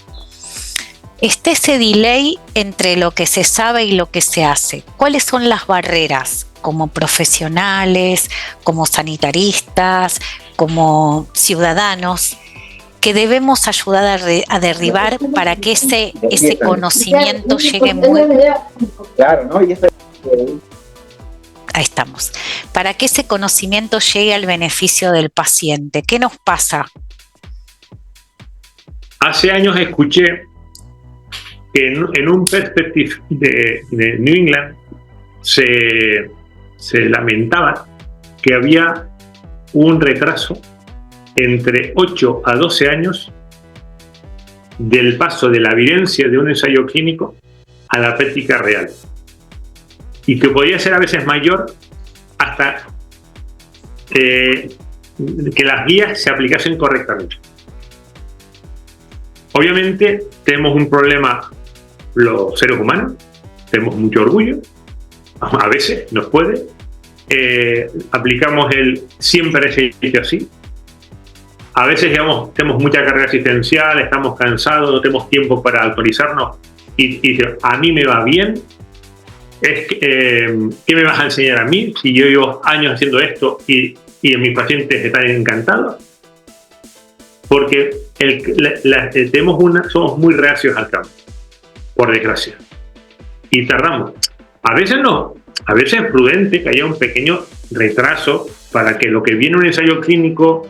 está ese delay entre lo que se sabe y lo que se hace? ¿Cuáles son las barreras, como profesionales, como sanitaristas, como ciudadanos, que debemos ayudar a derribar para que ese conocimiento llegue muy... Claro, ¿no? Ahí estamos. Para que ese conocimiento llegue al beneficio del paciente. ¿Qué nos pasa? Hace años escuché que en un perspective de New England se lamentaba que había un retraso entre 8 a 12 años del paso de la evidencia de un ensayo clínico a la práctica real, y que podía ser a veces mayor hasta que las guías se aplicasen correctamente. Obviamente tenemos un problema los seres humanos, tenemos mucho orgullo, a veces nos puede, aplicamos el siempre se dice así. A veces, digamos, tenemos mucha carga asistencial, estamos cansados, no tenemos tiempo para actualizarnos y a mí me va bien. ¿Qué me vas a enseñar a mí si yo llevo años haciendo esto y mis pacientes están encantados? Porque somos muy reacios al cambio, por desgracia. Y tardamos. A veces no. A veces es prudente que haya un pequeño retraso para que lo que viene en un ensayo clínico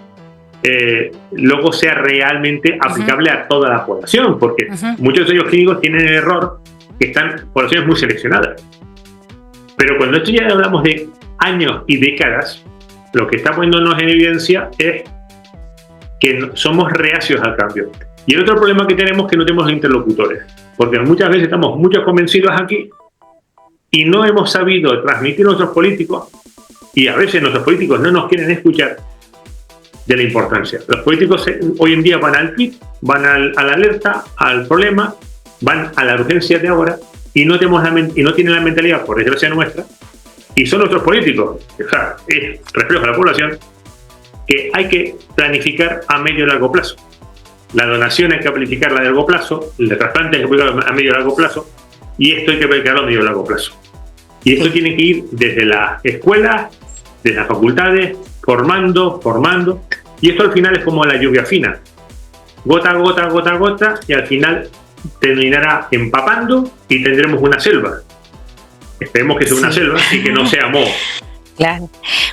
luego sea realmente aplicable a toda la población, porque muchos ensayos clínicos tienen el error que están poblaciones muy seleccionadas. Pero cuando esto ya hablamos de años y décadas, lo que está poniéndonos en evidencia es que somos reacios al cambio. Y el otro problema que tenemos es que no tenemos interlocutores, porque muchas veces estamos muchos convencidos aquí y no hemos sabido transmitir a nuestros políticos, y a veces nuestros políticos no nos quieren escuchar, de la importancia. Los políticos hoy en día van al tweet, van a la alerta, al problema, van a la urgencia de ahora y no tienen la mentalidad, por desgracia nuestra, y son nuestros políticos, o sea, es reflejo de la población, que hay que planificar a medio y largo plazo. La donación hay que planificarla a largo plazo, el de trasplante hay que planificarlo a medio y largo plazo, y esto hay que planificarlo a medio y largo plazo. Y esto tiene que ir desde las escuelas, desde las facultades, formando, y esto al final es como la lluvia fina, gota a gota, gota a gota, y al final terminará empapando y tendremos una selva. Esperemos que sea una selva y que no sea moho. Claro.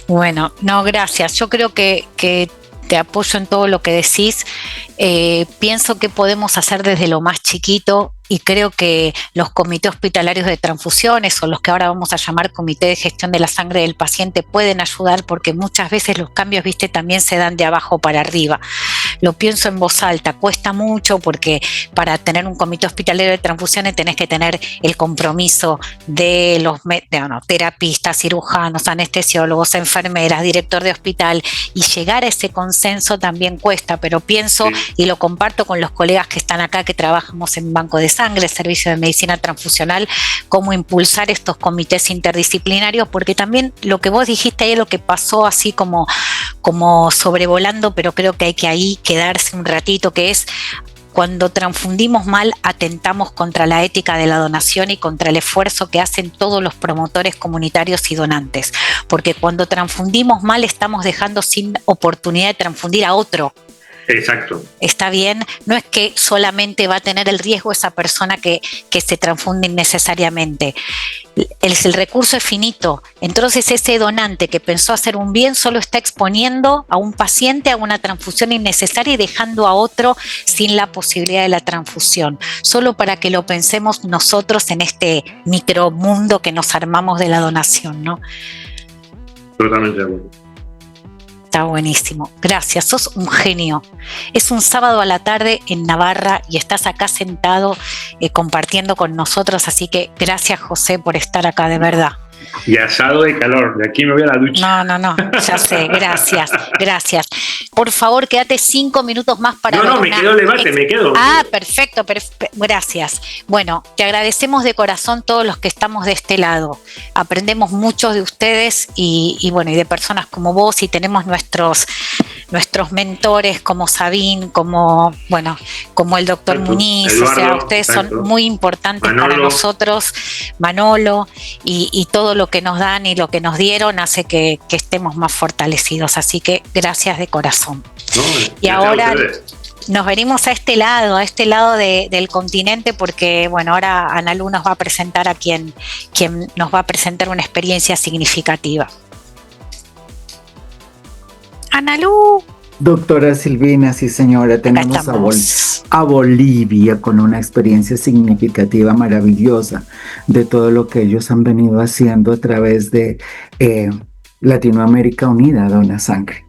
Bueno, no, gracias. Yo creo que te apoyo en todo lo que decís. Pienso que podemos hacer desde lo más chiquito, y creo que los comités hospitalarios de transfusiones, o los que ahora vamos a llamar comité de gestión de la sangre del paciente, pueden ayudar, porque muchas veces los cambios, también se dan de abajo para arriba. Lo pienso en voz alta, cuesta mucho, porque para tener un comité hospitalario de transfusiones tenés que tener el compromiso de los terapistas, cirujanos, anestesiólogos, enfermeras, director de hospital, y llegar a ese consenso también cuesta, pero pienso, y lo comparto con los colegas que están acá, que trabajamos en banco de sangre, servicio de medicina transfusional, cómo impulsar estos comités interdisciplinarios, porque también lo que vos dijiste ahí es lo que pasó así como sobrevolando, pero creo que hay que ahí quedarse un ratito, que es: cuando transfundimos mal, atentamos contra la ética de la donación y contra el esfuerzo que hacen todos los promotores comunitarios y donantes, porque cuando transfundimos mal estamos dejando sin oportunidad de transfundir a otro. Exacto. Está bien, no es que solamente va a tener el riesgo esa persona que se transfunde innecesariamente. El recurso es finito, entonces ese donante que pensó hacer un bien solo está exponiendo a un paciente a una transfusión innecesaria y dejando a otro sin la posibilidad de la transfusión, solo para que lo pensemos nosotros en este micromundo que nos armamos de la donación, ¿no? Totalmente de acuerdo. Está buenísimo, gracias, sos un genio. Es un sábado a la tarde en Navarra y estás acá sentado compartiendo con nosotros, así que gracias, José, por estar acá, de verdad. Y asado de calor, de aquí me voy a la ducha. No, ya sé, gracias. Por favor, quédate 5 minutos más para... No, me quedo el debate, me quedo. Perfecto, gracias. Bueno, te agradecemos de corazón todos los que estamos de este lado. Aprendemos mucho de ustedes y bueno, y de personas como vos, y tenemos nuestros mentores como Sabín, como el doctor Muñiz, Eduardo, o sea, ustedes son muy importantes para nosotros, Manolo, y todo lo que nos dan y lo que nos dieron hace que estemos más fortalecidos, así que gracias de corazón. Y ahora nos venimos a este lado del continente, porque ahora Analu nos va a presentar a quien nos va a presentar una experiencia significativa. Analu. Doctora Silvina, sí señora, tenemos a Bolivia con una experiencia significativa, maravillosa, de todo lo que ellos han venido haciendo a través de Latinoamérica Unida Dona Sangre.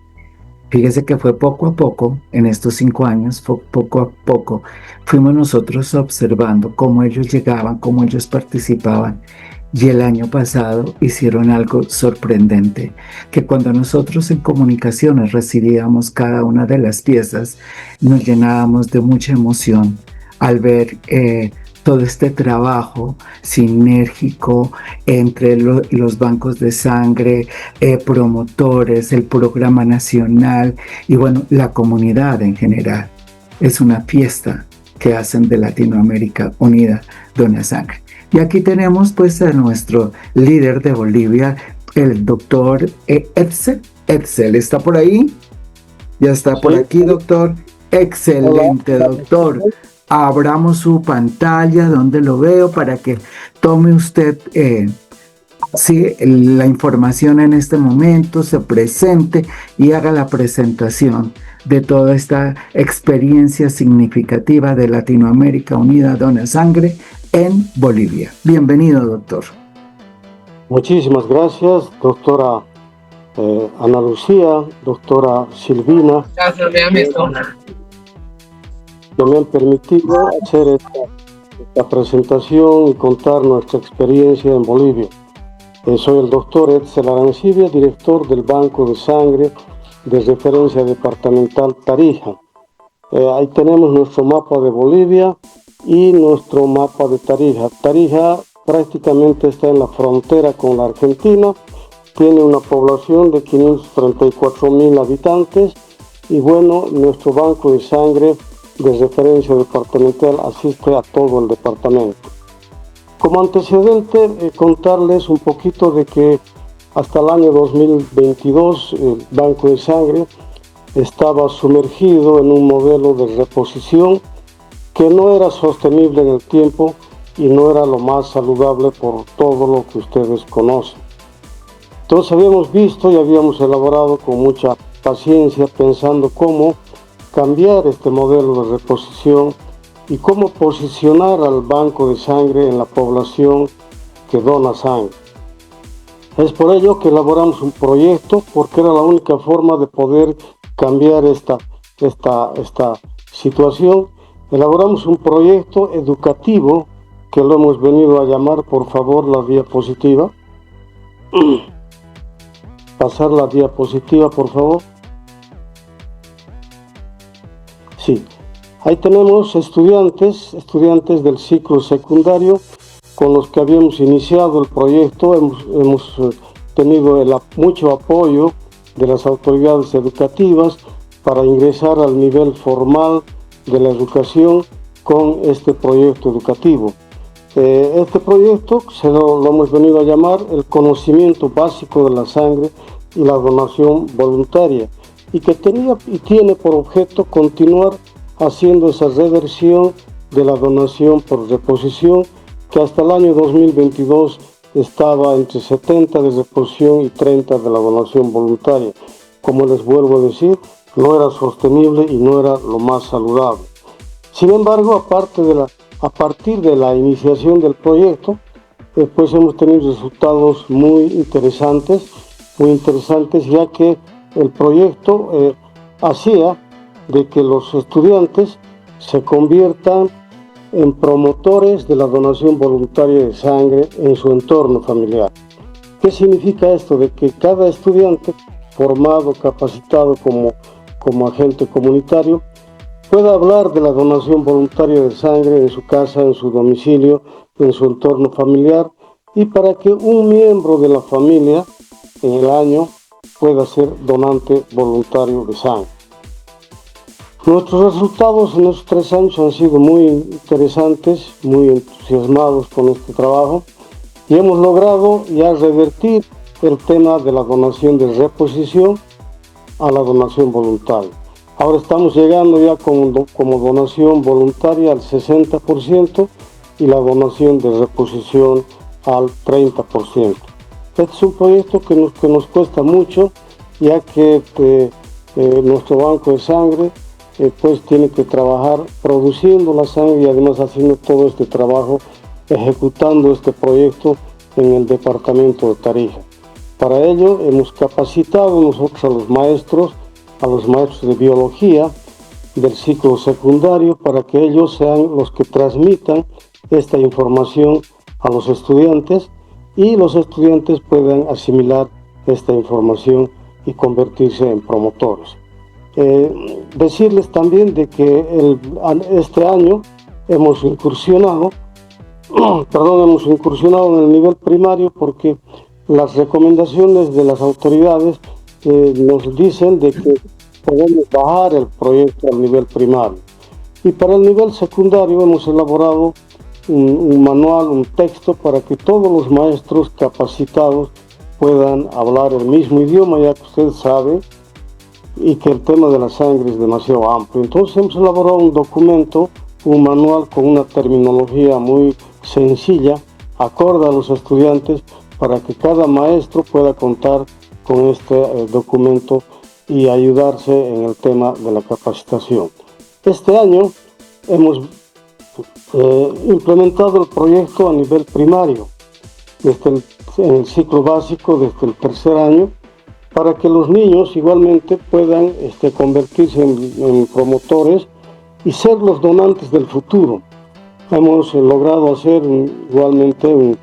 Fíjese que fue poco a poco, en estos 5 años, poco a poco, fuimos nosotros observando cómo ellos llegaban, cómo ellos participaban. Y el año pasado hicieron algo sorprendente, que cuando nosotros en comunicaciones recibíamos cada una de las piezas, nos llenábamos de mucha emoción al ver todo este trabajo sinérgico entre los bancos de sangre, promotores, el programa nacional y la comunidad en general. Es una fiesta que hacen de Latinoamérica Unida Dona Sangre. Y aquí tenemos pues a nuestro líder de Bolivia, el doctor Edsel. Edsel, ¿está por ahí? Ya está por aquí, doctor. Excelente, doctor. Abramos su pantalla donde lo veo para que tome usted la información en este momento, se presente y haga la presentación de toda esta experiencia significativa de Latinoamérica Unida Dona Sangre en Bolivia. Bienvenido, doctor. Muchísimas gracias, doctora Ana Lucía, doctora Silvina. que me han permitido hacer esta presentación y contar nuestra experiencia en Bolivia. Soy el doctor Edsel Arancibia, director del Banco de Sangre de Referencia Departamental Tarija. Ahí tenemos nuestro mapa de Bolivia y nuestro mapa de Tarija. Tarija prácticamente está en la frontera con la Argentina, tiene una población de 534.000 habitantes y bueno, nuestro banco de sangre de referencia departamental asiste a todo el departamento. Como antecedente, contarles un poquito de que hasta el año 2022 el banco de sangre estaba sumergido en un modelo de reposición que no era sostenible en el tiempo y no era lo más saludable por todo lo que ustedes conocen. Entonces habíamos visto y habíamos elaborado con mucha paciencia pensando cómo cambiar este modelo de reposición y cómo posicionar al banco de sangre en la población que dona sangre. Es por ello que elaboramos un proyecto, porque era la única forma de poder cambiar esta situación. Elaboramos un proyecto educativo que lo hemos venido a llamar, por favor, la diapositiva. Pasar la diapositiva, por favor. Sí, ahí tenemos estudiantes del ciclo secundario con los que habíamos iniciado el proyecto. Hemos tenido mucho apoyo de las autoridades educativas para ingresar al nivel formal de la educación con este proyecto educativo. Este proyecto lo hemos venido a llamar el conocimiento básico de la sangre y la donación voluntaria, y que tiene por objeto continuar haciendo esa reversión de la donación por reposición, que hasta el año 2022 estaba entre 70 de reposición y 30 de la donación voluntaria. Como les vuelvo a decir, no era sostenible y no era lo más saludable. Sin embargo, a partir de la iniciación del proyecto, pues hemos tenido resultados muy interesantes, ya que el proyecto hacía de que los estudiantes se conviertan en promotores de la donación voluntaria de sangre en su entorno familiar. ¿Qué significa esto? De que cada estudiante formado, capacitado como agente comunitario, pueda hablar de la donación voluntaria de sangre en su casa, en su domicilio, en su entorno familiar, y para que un miembro de la familia en el año pueda ser donante voluntario de sangre. Nuestros resultados en estos 3 años han sido muy interesantes, muy entusiasmados con este trabajo, y hemos logrado ya revertir el tema de la donación de reposición a la donación voluntaria. Ahora estamos llegando ya como donación voluntaria al 60% y la donación de reposición al 30%. Este es un proyecto que nos cuesta mucho, ya que nuestro banco de sangre pues tiene que trabajar produciendo la sangre y además haciendo todo este trabajo, ejecutando este proyecto en el departamento de Tarija. Para ello hemos capacitado nosotros a los maestros de biología del ciclo secundario para que ellos sean los que transmitan esta información a los estudiantes y los estudiantes puedan asimilar esta información y convertirse en promotores. Decirles también de que este año hemos incursionado en el nivel primario, porque las recomendaciones de las autoridades nos dicen de que podemos bajar el proyecto al nivel primario. Y para el nivel secundario hemos elaborado un manual, un texto para que todos los maestros capacitados puedan hablar el mismo idioma, ya que usted sabe y que el tema de la sangre es demasiado amplio. Entonces hemos elaborado un documento, un manual con una terminología muy sencilla, acorde a los estudiantes, para que cada maestro pueda contar con este documento y ayudarse en el tema de la capacitación. Este año hemos implementado el proyecto a nivel primario, en el ciclo básico desde el 3er año, para que los niños igualmente puedan convertirse en promotores y ser los donantes del futuro. Hemos logrado hacer igualmente un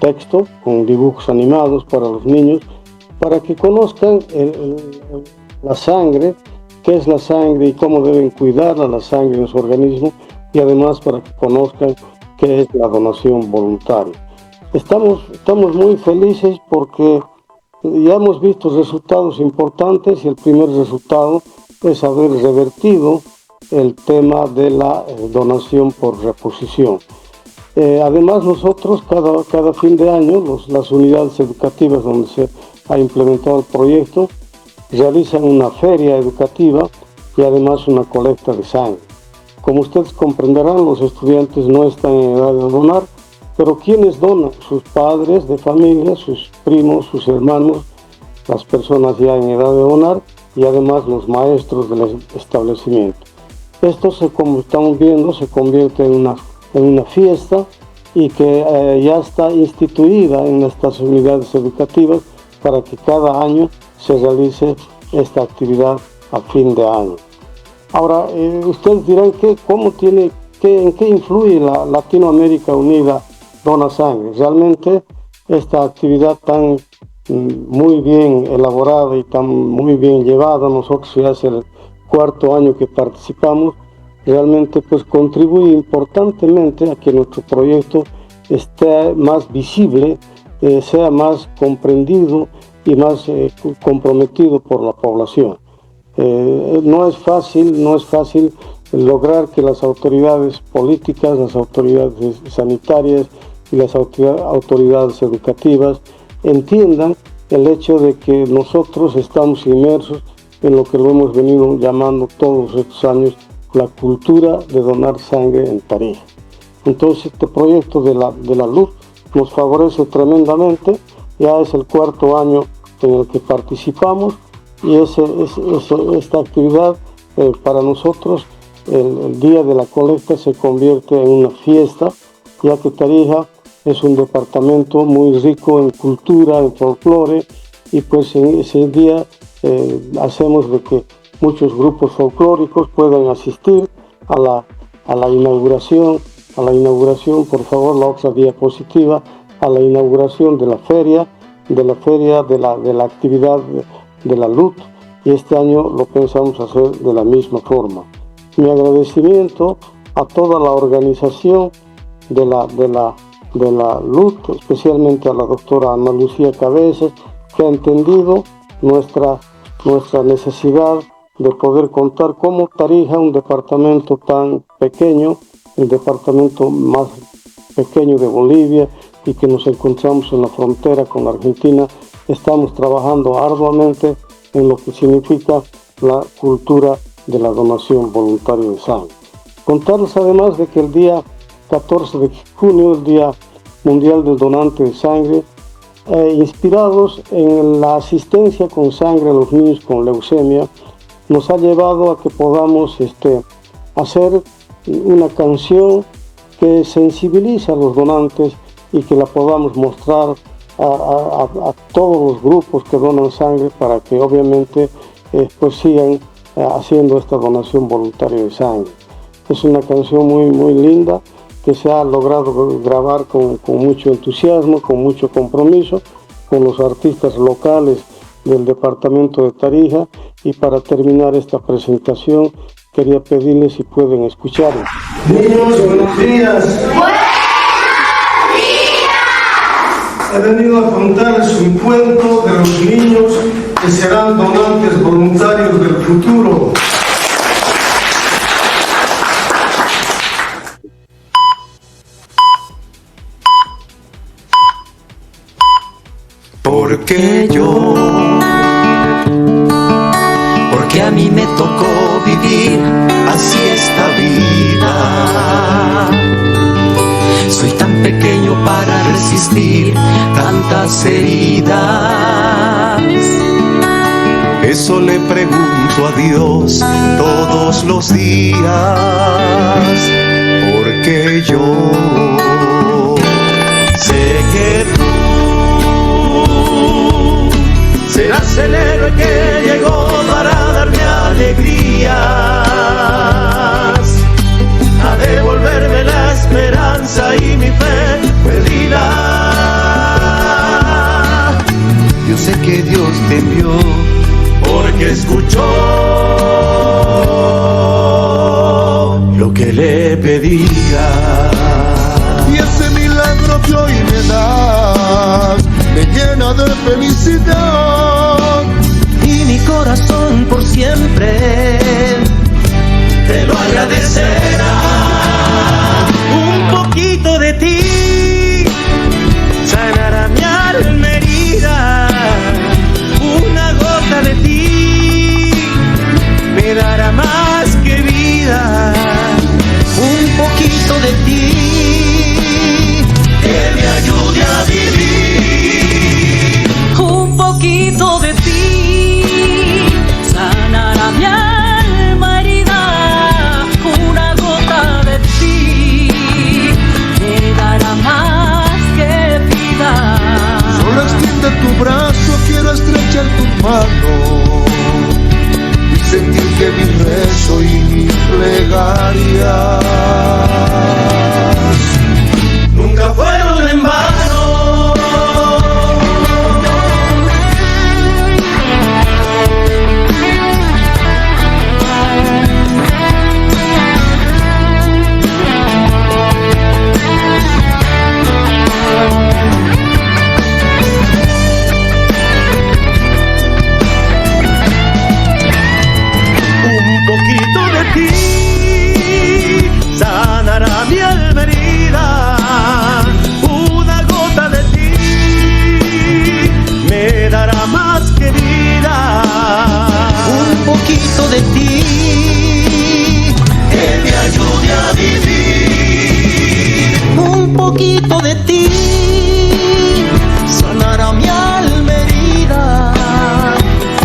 texto con dibujos animados para los niños, para que conozcan la sangre, qué es la sangre y cómo deben cuidar a la sangre en su organismo, y además para que conozcan qué es la donación voluntaria. Estamos muy felices porque ya hemos visto resultados importantes, y el primer resultado es haber revertido el tema de la donación por reposición. Además, nosotros cada fin de año, las unidades educativas donde se ha implementado el proyecto realizan una feria educativa y además una colecta de sangre. Como ustedes comprenderán, los estudiantes no están en edad de donar, pero ¿quiénes donan? Sus padres de familia, sus primos, sus hermanos, las personas ya en edad de donar, y además los maestros del establecimiento. Esto, como estamos viendo, se convierte en una fiesta, y que ya está instituida en estas unidades educativas para que cada año se realice esta actividad a fin de año. Ahora, ustedes dirán en qué influye la Latinoamérica Unida Dona Sangre. Realmente esta actividad tan muy bien elaborada y tan muy bien llevada, nosotros ya es el 4º año que participamos, realmente pues contribuye importantemente a que nuestro proyecto esté más visible, sea más comprendido y más comprometido por la población. No es fácil lograr que las autoridades políticas, las autoridades sanitarias y las autoridades educativas entiendan el hecho de que nosotros estamos inmersos en lo que lo hemos venido llamando todos estos años la cultura de donar sangre en Tarija. Entonces este proyecto de la luz nos favorece tremendamente. Ya es el 4º año en el que participamos, y esta actividad para nosotros, el día de la colecta se convierte en una fiesta, ya que Tarija es un departamento muy rico en cultura, en folclore, y pues en ese día hacemos de que muchos grupos folclóricos puedan asistir a la inauguración, por favor, la otra diapositiva, a la inauguración de la feria, de la actividad de la LUT, y este año lo pensamos hacer de la misma forma. Mi agradecimiento a toda la organización de la LUT, especialmente a la doctora Ana Lucía Cabezas, que ha entendido nuestra necesidad de poder contar cómo Tarija, un departamento tan pequeño, el departamento más pequeño de Bolivia, y que nos encontramos en la frontera con Argentina, estamos trabajando arduamente en lo que significa la cultura de la donación voluntaria de sangre. Contarles además de que el día 14 de junio, el Día Mundial del Donante de Sangre, inspirados en la asistencia con sangre a los niños con leucemia, nos ha llevado a que podamos hacer una canción que sensibiliza a los donantes y que la podamos mostrar a todos los grupos que donan sangre, para que obviamente pues sigan haciendo esta donación voluntaria de sangre. Es una canción muy linda que se ha logrado grabar con mucho entusiasmo, con mucho compromiso, con los artistas locales del departamento de Tarija. Y para terminar esta presentación, quería pedirles si pueden escucharla. Niños, buenos días. He venido a contarles un cuento de los niños que serán donantes voluntarios del futuro. Porque yo, porque a mí me tocó vivir así esta vida. Soy tan pequeño para resistir tantas heridas. Eso le pregunto a Dios todos los días. Porque yo sé que tú serás el héroe que llegó para darme alegrías. felicidad. Y mi corazón por siempre te lo agradecerá. Un poquito de ti sanará mi alma herida. Una gota de ti me dará más que vida. Un poquito de ti que me ayude a vivir. Un poquito de ti sanará mi alma herida. Una gota de ti me dará más que vida. Solo extiende tu brazo, quiero estrechar tu mano y sentir que mi rezo y mis plegarias nunca fueron en vano. Sanará mi alma herida. Una gota de ti me dará más que vida. Un poquito de ti que me ayude a vivir. Un poquito de ti sanará mi alma herida.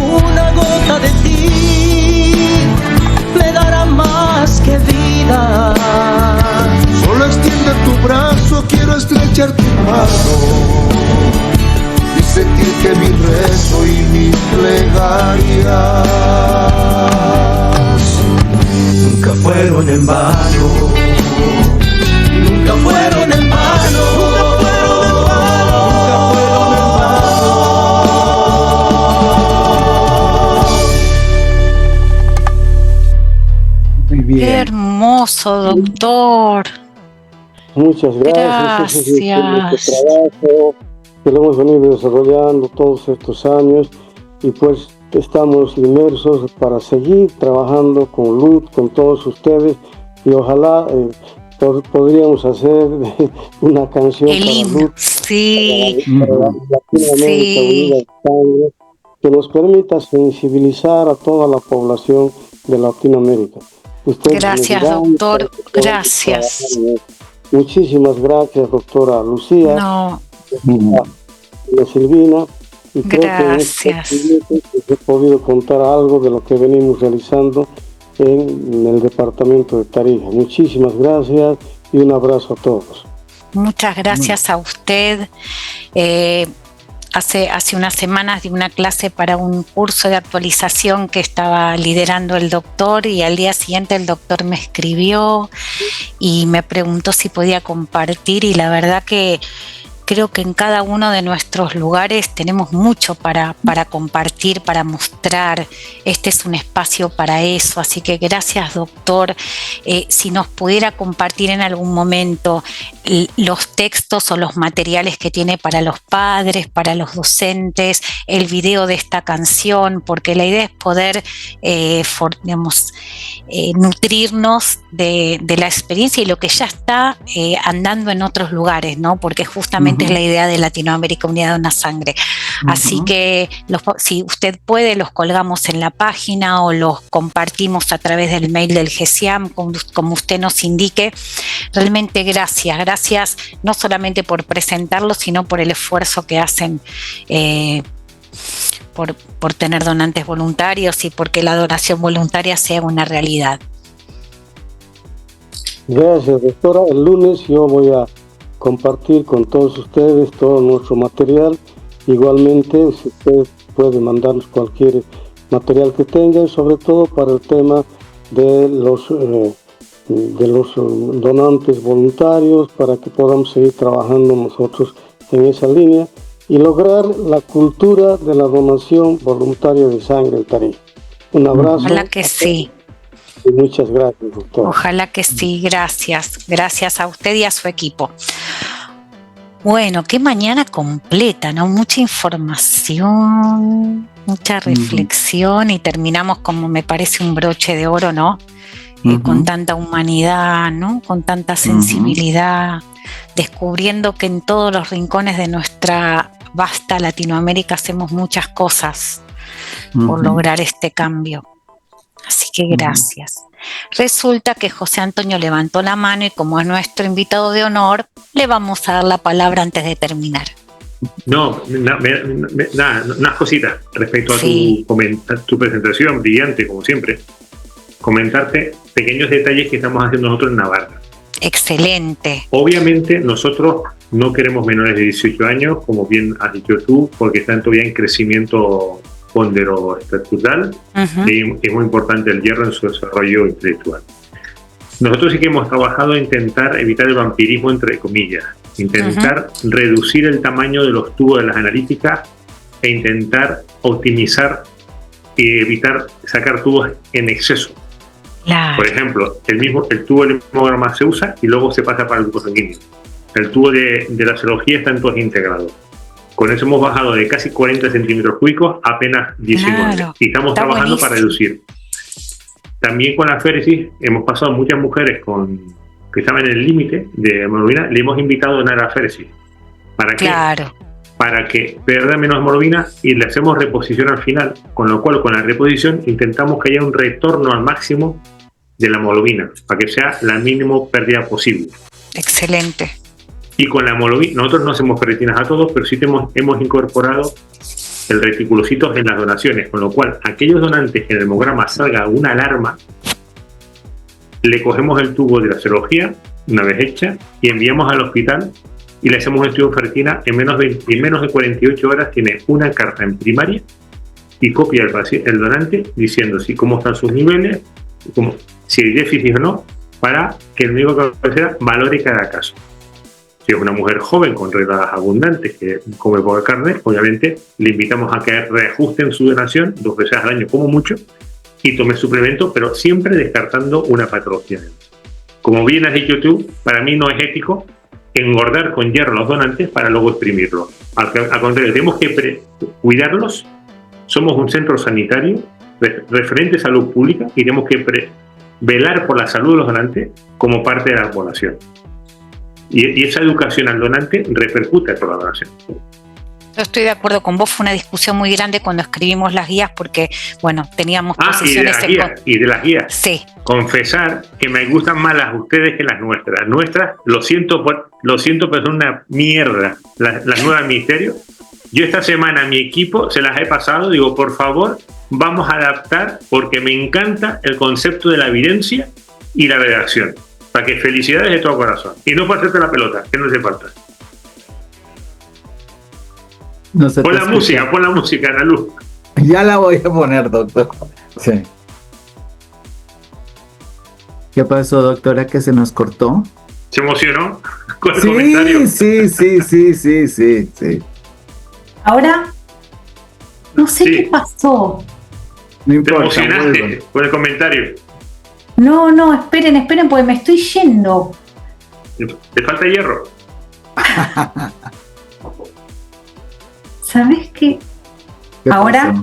Una gota de ti me dará más que vida. Solo extiende tu brazo, quiero estrechar tu mano y sentir que mi rezo y mis plegarias nunca fueron en vano. Nunca fueron en vano. Qué hermoso, doctor. Muchas gracias. Ese es el trabajo que lo hemos venido desarrollando todos estos años y pues estamos inmersos para seguir trabajando con Luz, con todos ustedes y ojalá podríamos hacer una canción para Luz, sí, para Latinoamérica Unida de Sangre, que nos permita sensibilizar a toda la población de Latinoamérica. Gracias, doctor. Gracias. Muchísimas gracias, doctora Lucía. No. Silvina. Y gracias. Creo que he podido contar algo de lo que venimos realizando en el departamento de Tarija. Muchísimas gracias y un abrazo a todos. Muchas gracias a usted. Hace unas semanas di una clase para un curso de actualización que estaba liderando el doctor y al día siguiente el doctor me escribió y me preguntó si podía compartir y la verdad que creo que en cada uno de nuestros lugares tenemos mucho para compartir, para mostrar. Este es un espacio para eso, así que gracias, doctor. Si nos pudiera compartir en algún momento los textos o los materiales que tiene para los padres, para los docentes, el video de esta canción, porque la idea es poder, nutrirnos de la experiencia y lo que ya está andando en otros lugares, ¿no? Porque justamente es la idea de Latinoamérica Unida de una Sangre. Así que si usted puede, los colgamos en la página o los compartimos a través del mail del GESIAM, como usted nos indique. Realmente gracias no solamente por presentarlos, sino por el esfuerzo que hacen por tener donantes voluntarios y porque la donación voluntaria sea una realidad. Gracias, doctora. El lunes yo voy a compartir con todos ustedes todo nuestro material. Igualmente, si usted puede mandarnos cualquier material que tenga, sobre todo para el tema de los donantes voluntarios, para que podamos seguir trabajando nosotros en esa línea y lograr la cultura de la donación voluntaria de sangre en Tarija. Un abrazo. Ojalá que sí. Y muchas gracias, doctor. Ojalá que sí, gracias. Gracias a usted y a su equipo. Bueno, qué mañana completa, ¿no? Mucha información, mucha reflexión y terminamos como me parece un broche de oro, ¿no? Con tanta humanidad, ¿no? Con tanta sensibilidad, descubriendo que en todos los rincones de nuestra vasta Latinoamérica hacemos muchas cosas por lograr este cambio. Así que gracias. Resulta que José Antonio levantó la mano y como es nuestro invitado de honor, le vamos a dar la palabra antes de terminar. No, unas cositas respecto a tu presentación, brillante como siempre. Comentarte pequeños detalles que estamos haciendo nosotros en Navarra. Excelente. Obviamente nosotros no queremos menores de 18 años, como bien has dicho tú, porque están todavía en crecimiento ponderoestatutal y es muy importante el hierro en su desarrollo intelectual. Nosotros sí que hemos trabajado en intentar evitar el vampirismo, entre comillas, intentar reducir el tamaño de los tubos de las analíticas e intentar optimizar y evitar sacar tubos en exceso. Claro. Por ejemplo, el tubo del hemograma se usa y luego se pasa para el grupo sanguíneo. El tubo de la serología está en todos integrados. Con eso hemos bajado de casi 40 centímetros cúbicos a apenas 19. Claro, y estamos trabajando para reducir. También con la féresis hemos pasado muchas mujeres que estaban en el límite de hemoglobina, le hemos invitado a donar a féresis. ¿Para qué? Claro. Para que pierda menos hemoglobina y le hacemos reposición al final, con lo cual con la reposición intentamos que haya un retorno al máximo de la hemoglobina, para que sea la mínima pérdida posible. Excelente. Y con la hemoglobina, nosotros no hacemos ferritinas a todos, pero sí hemos incorporado el reticulocitos en las donaciones, con lo cual aquellos donantes que en el hemograma salga una alarma, le cogemos el tubo de la serología, una vez hecha, y enviamos al hospital y le hacemos un estudio de ferritina. En menos de 48 horas tiene una carta en primaria y copia el donante diciendo cómo están sus niveles, si hay déficit o no, para que el médico de cabecera valore cada caso. Si es una mujer joven con reglas abundantes que come poca carne, obviamente le invitamos a que reajusten su donación 2 veces al año como mucho y tome suplemento, pero siempre descartando una patología. Como bien has dicho tú, para mí no es ético engordar con hierro a los donantes para luego exprimirlos. Al contrario, tenemos que cuidarlos. Somos un centro sanitario referente a salud pública y tenemos que velar por la salud de los donantes como parte de la población. Y esa educación al donante repercute por la donación. Yo estoy de acuerdo con vos, fue una discusión muy grande cuando escribimos las guías porque, bueno, teníamos posiciones... Y de las guías. Sí. Confesar que me gustan más las de ustedes que las nuestras. Nuestras, lo siento, pero son una mierda. Las nuevas ministerios. Yo esta semana a mi equipo se las he pasado, digo, por favor, vamos a adaptar porque me encanta el concepto de la evidencia y la redacción. Para que felicidades de todo corazón. Y no por hacerte la pelota, que no hace falta. Pon la música, Ana Luz. Ya la voy a poner, doctor. Sí. ¿Qué pasó, doctora, que se nos cortó? ¿Se emocionó con el comentario? Sí. Ahora, no sé qué pasó. No importa. ¿Te emocionaste con el comentario? No, esperen, porque me estoy yendo. ¿Te falta hierro? ¿Sabes qué? Ahora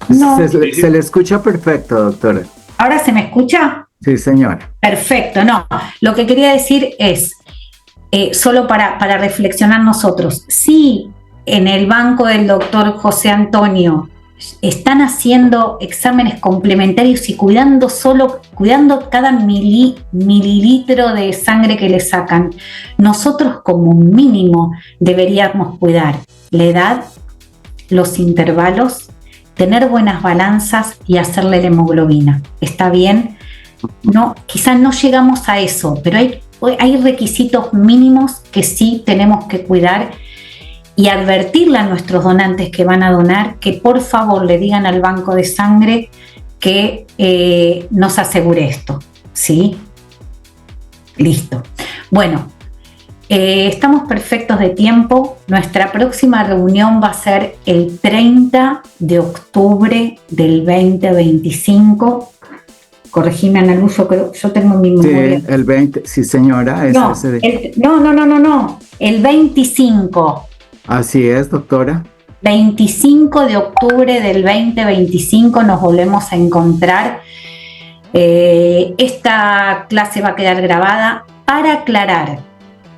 no. Se le escucha perfecto, doctora. ¿Ahora se me escucha? Sí, señora. Perfecto, no. Lo que quería decir es, solo para reflexionar nosotros, si en el banco del doctor José Antonio están haciendo exámenes complementarios y cuidando cada mililitro de sangre que le sacan, nosotros como mínimo deberíamos cuidar la edad, los intervalos, tener buenas balanzas y hacerle la hemoglobina. ¿Está bien? No, quizás no llegamos a eso, pero hay requisitos mínimos que sí tenemos que cuidar y advertirle a nuestros donantes que van a donar que por favor le digan al banco de sangre que nos asegure esto. ¿Sí? Listo. Bueno, estamos perfectos de tiempo. Nuestra próxima reunión va a ser el 30 de octubre del 2025. Corregime, Ana Luz, yo tengo mi memoria. Sí, el 20, sí señora. No. El 25. Así es, doctora. 25 de octubre del 2025 nos volvemos a encontrar. Esta clase va a quedar grabada. Para aclarar,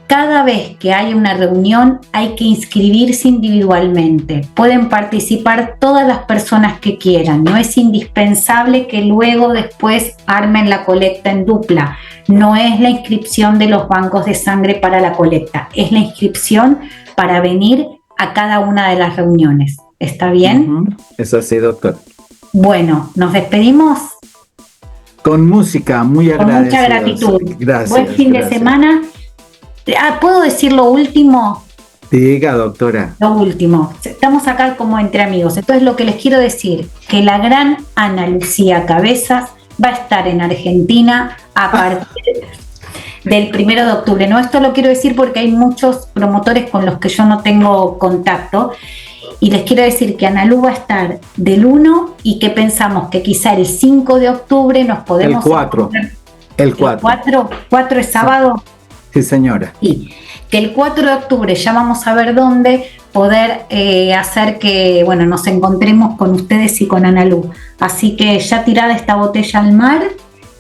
cada vez que hay una reunión hay que inscribirse individualmente. Pueden participar todas las personas que quieran. No es indispensable que luego después armen la colecta en dupla. No es la inscripción de los bancos de sangre para la colecta. Es la inscripción para venir a cada una de las reuniones. ¿Está bien? Es así, doctor. Bueno, nos despedimos. Con música, muy agradecido. Con mucha gratitud. Gracias. Buen fin de semana. ¿Puedo decir lo último? Diga, doctora. Lo último. Estamos acá como entre amigos. Entonces lo que les quiero decir, que la gran Ana Lucía Cabezas va a estar en Argentina a partir del 1 de octubre. No, esto lo quiero decir porque hay muchos promotores con los que yo no tengo contacto. Y les quiero decir que Analu va a estar del 1 y que pensamos que quizá el 5 de octubre nos podemos... El 4. El 4. ¿4 es sábado? Sí, señora. Sí, que el 4 de octubre ya vamos a ver dónde poder hacer que, bueno, nos encontremos con ustedes y con Analu. Así que ya tirada esta botella al mar,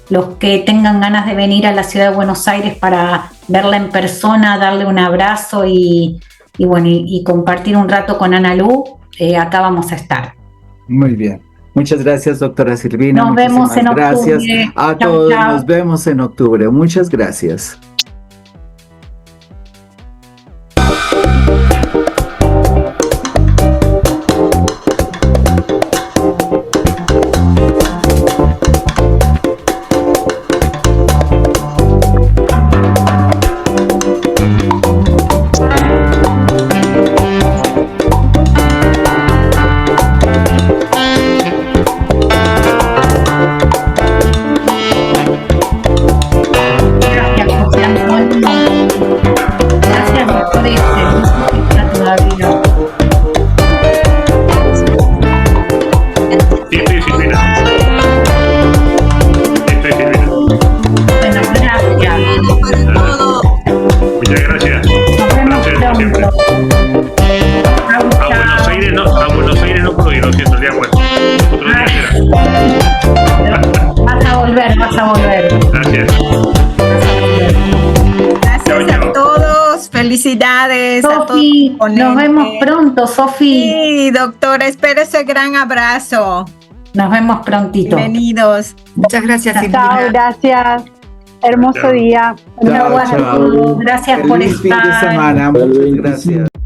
los que tengan ganas de venir a la ciudad de Buenos Aires para verla en persona, darle un abrazo y compartir un rato con Analu, acá vamos a estar. Muy bien. Muchas gracias, doctora Silvina. Nos vemos en octubre. Gracias a todos. Chau. Nos vemos en octubre. Muchas gracias. Vas a volver. Gracias. Gracias a todos. Felicidades a todos. Nos vemos pronto, Sofi. Sí, doctora, espero ese gran abrazo. Nos vemos prontito. Bienvenidos. Muchas gracias, Silvina. Chao, gracias. Hermoso día. Chao, chao. Gracias Feliz por fin de estar. semana. Muchas gracias.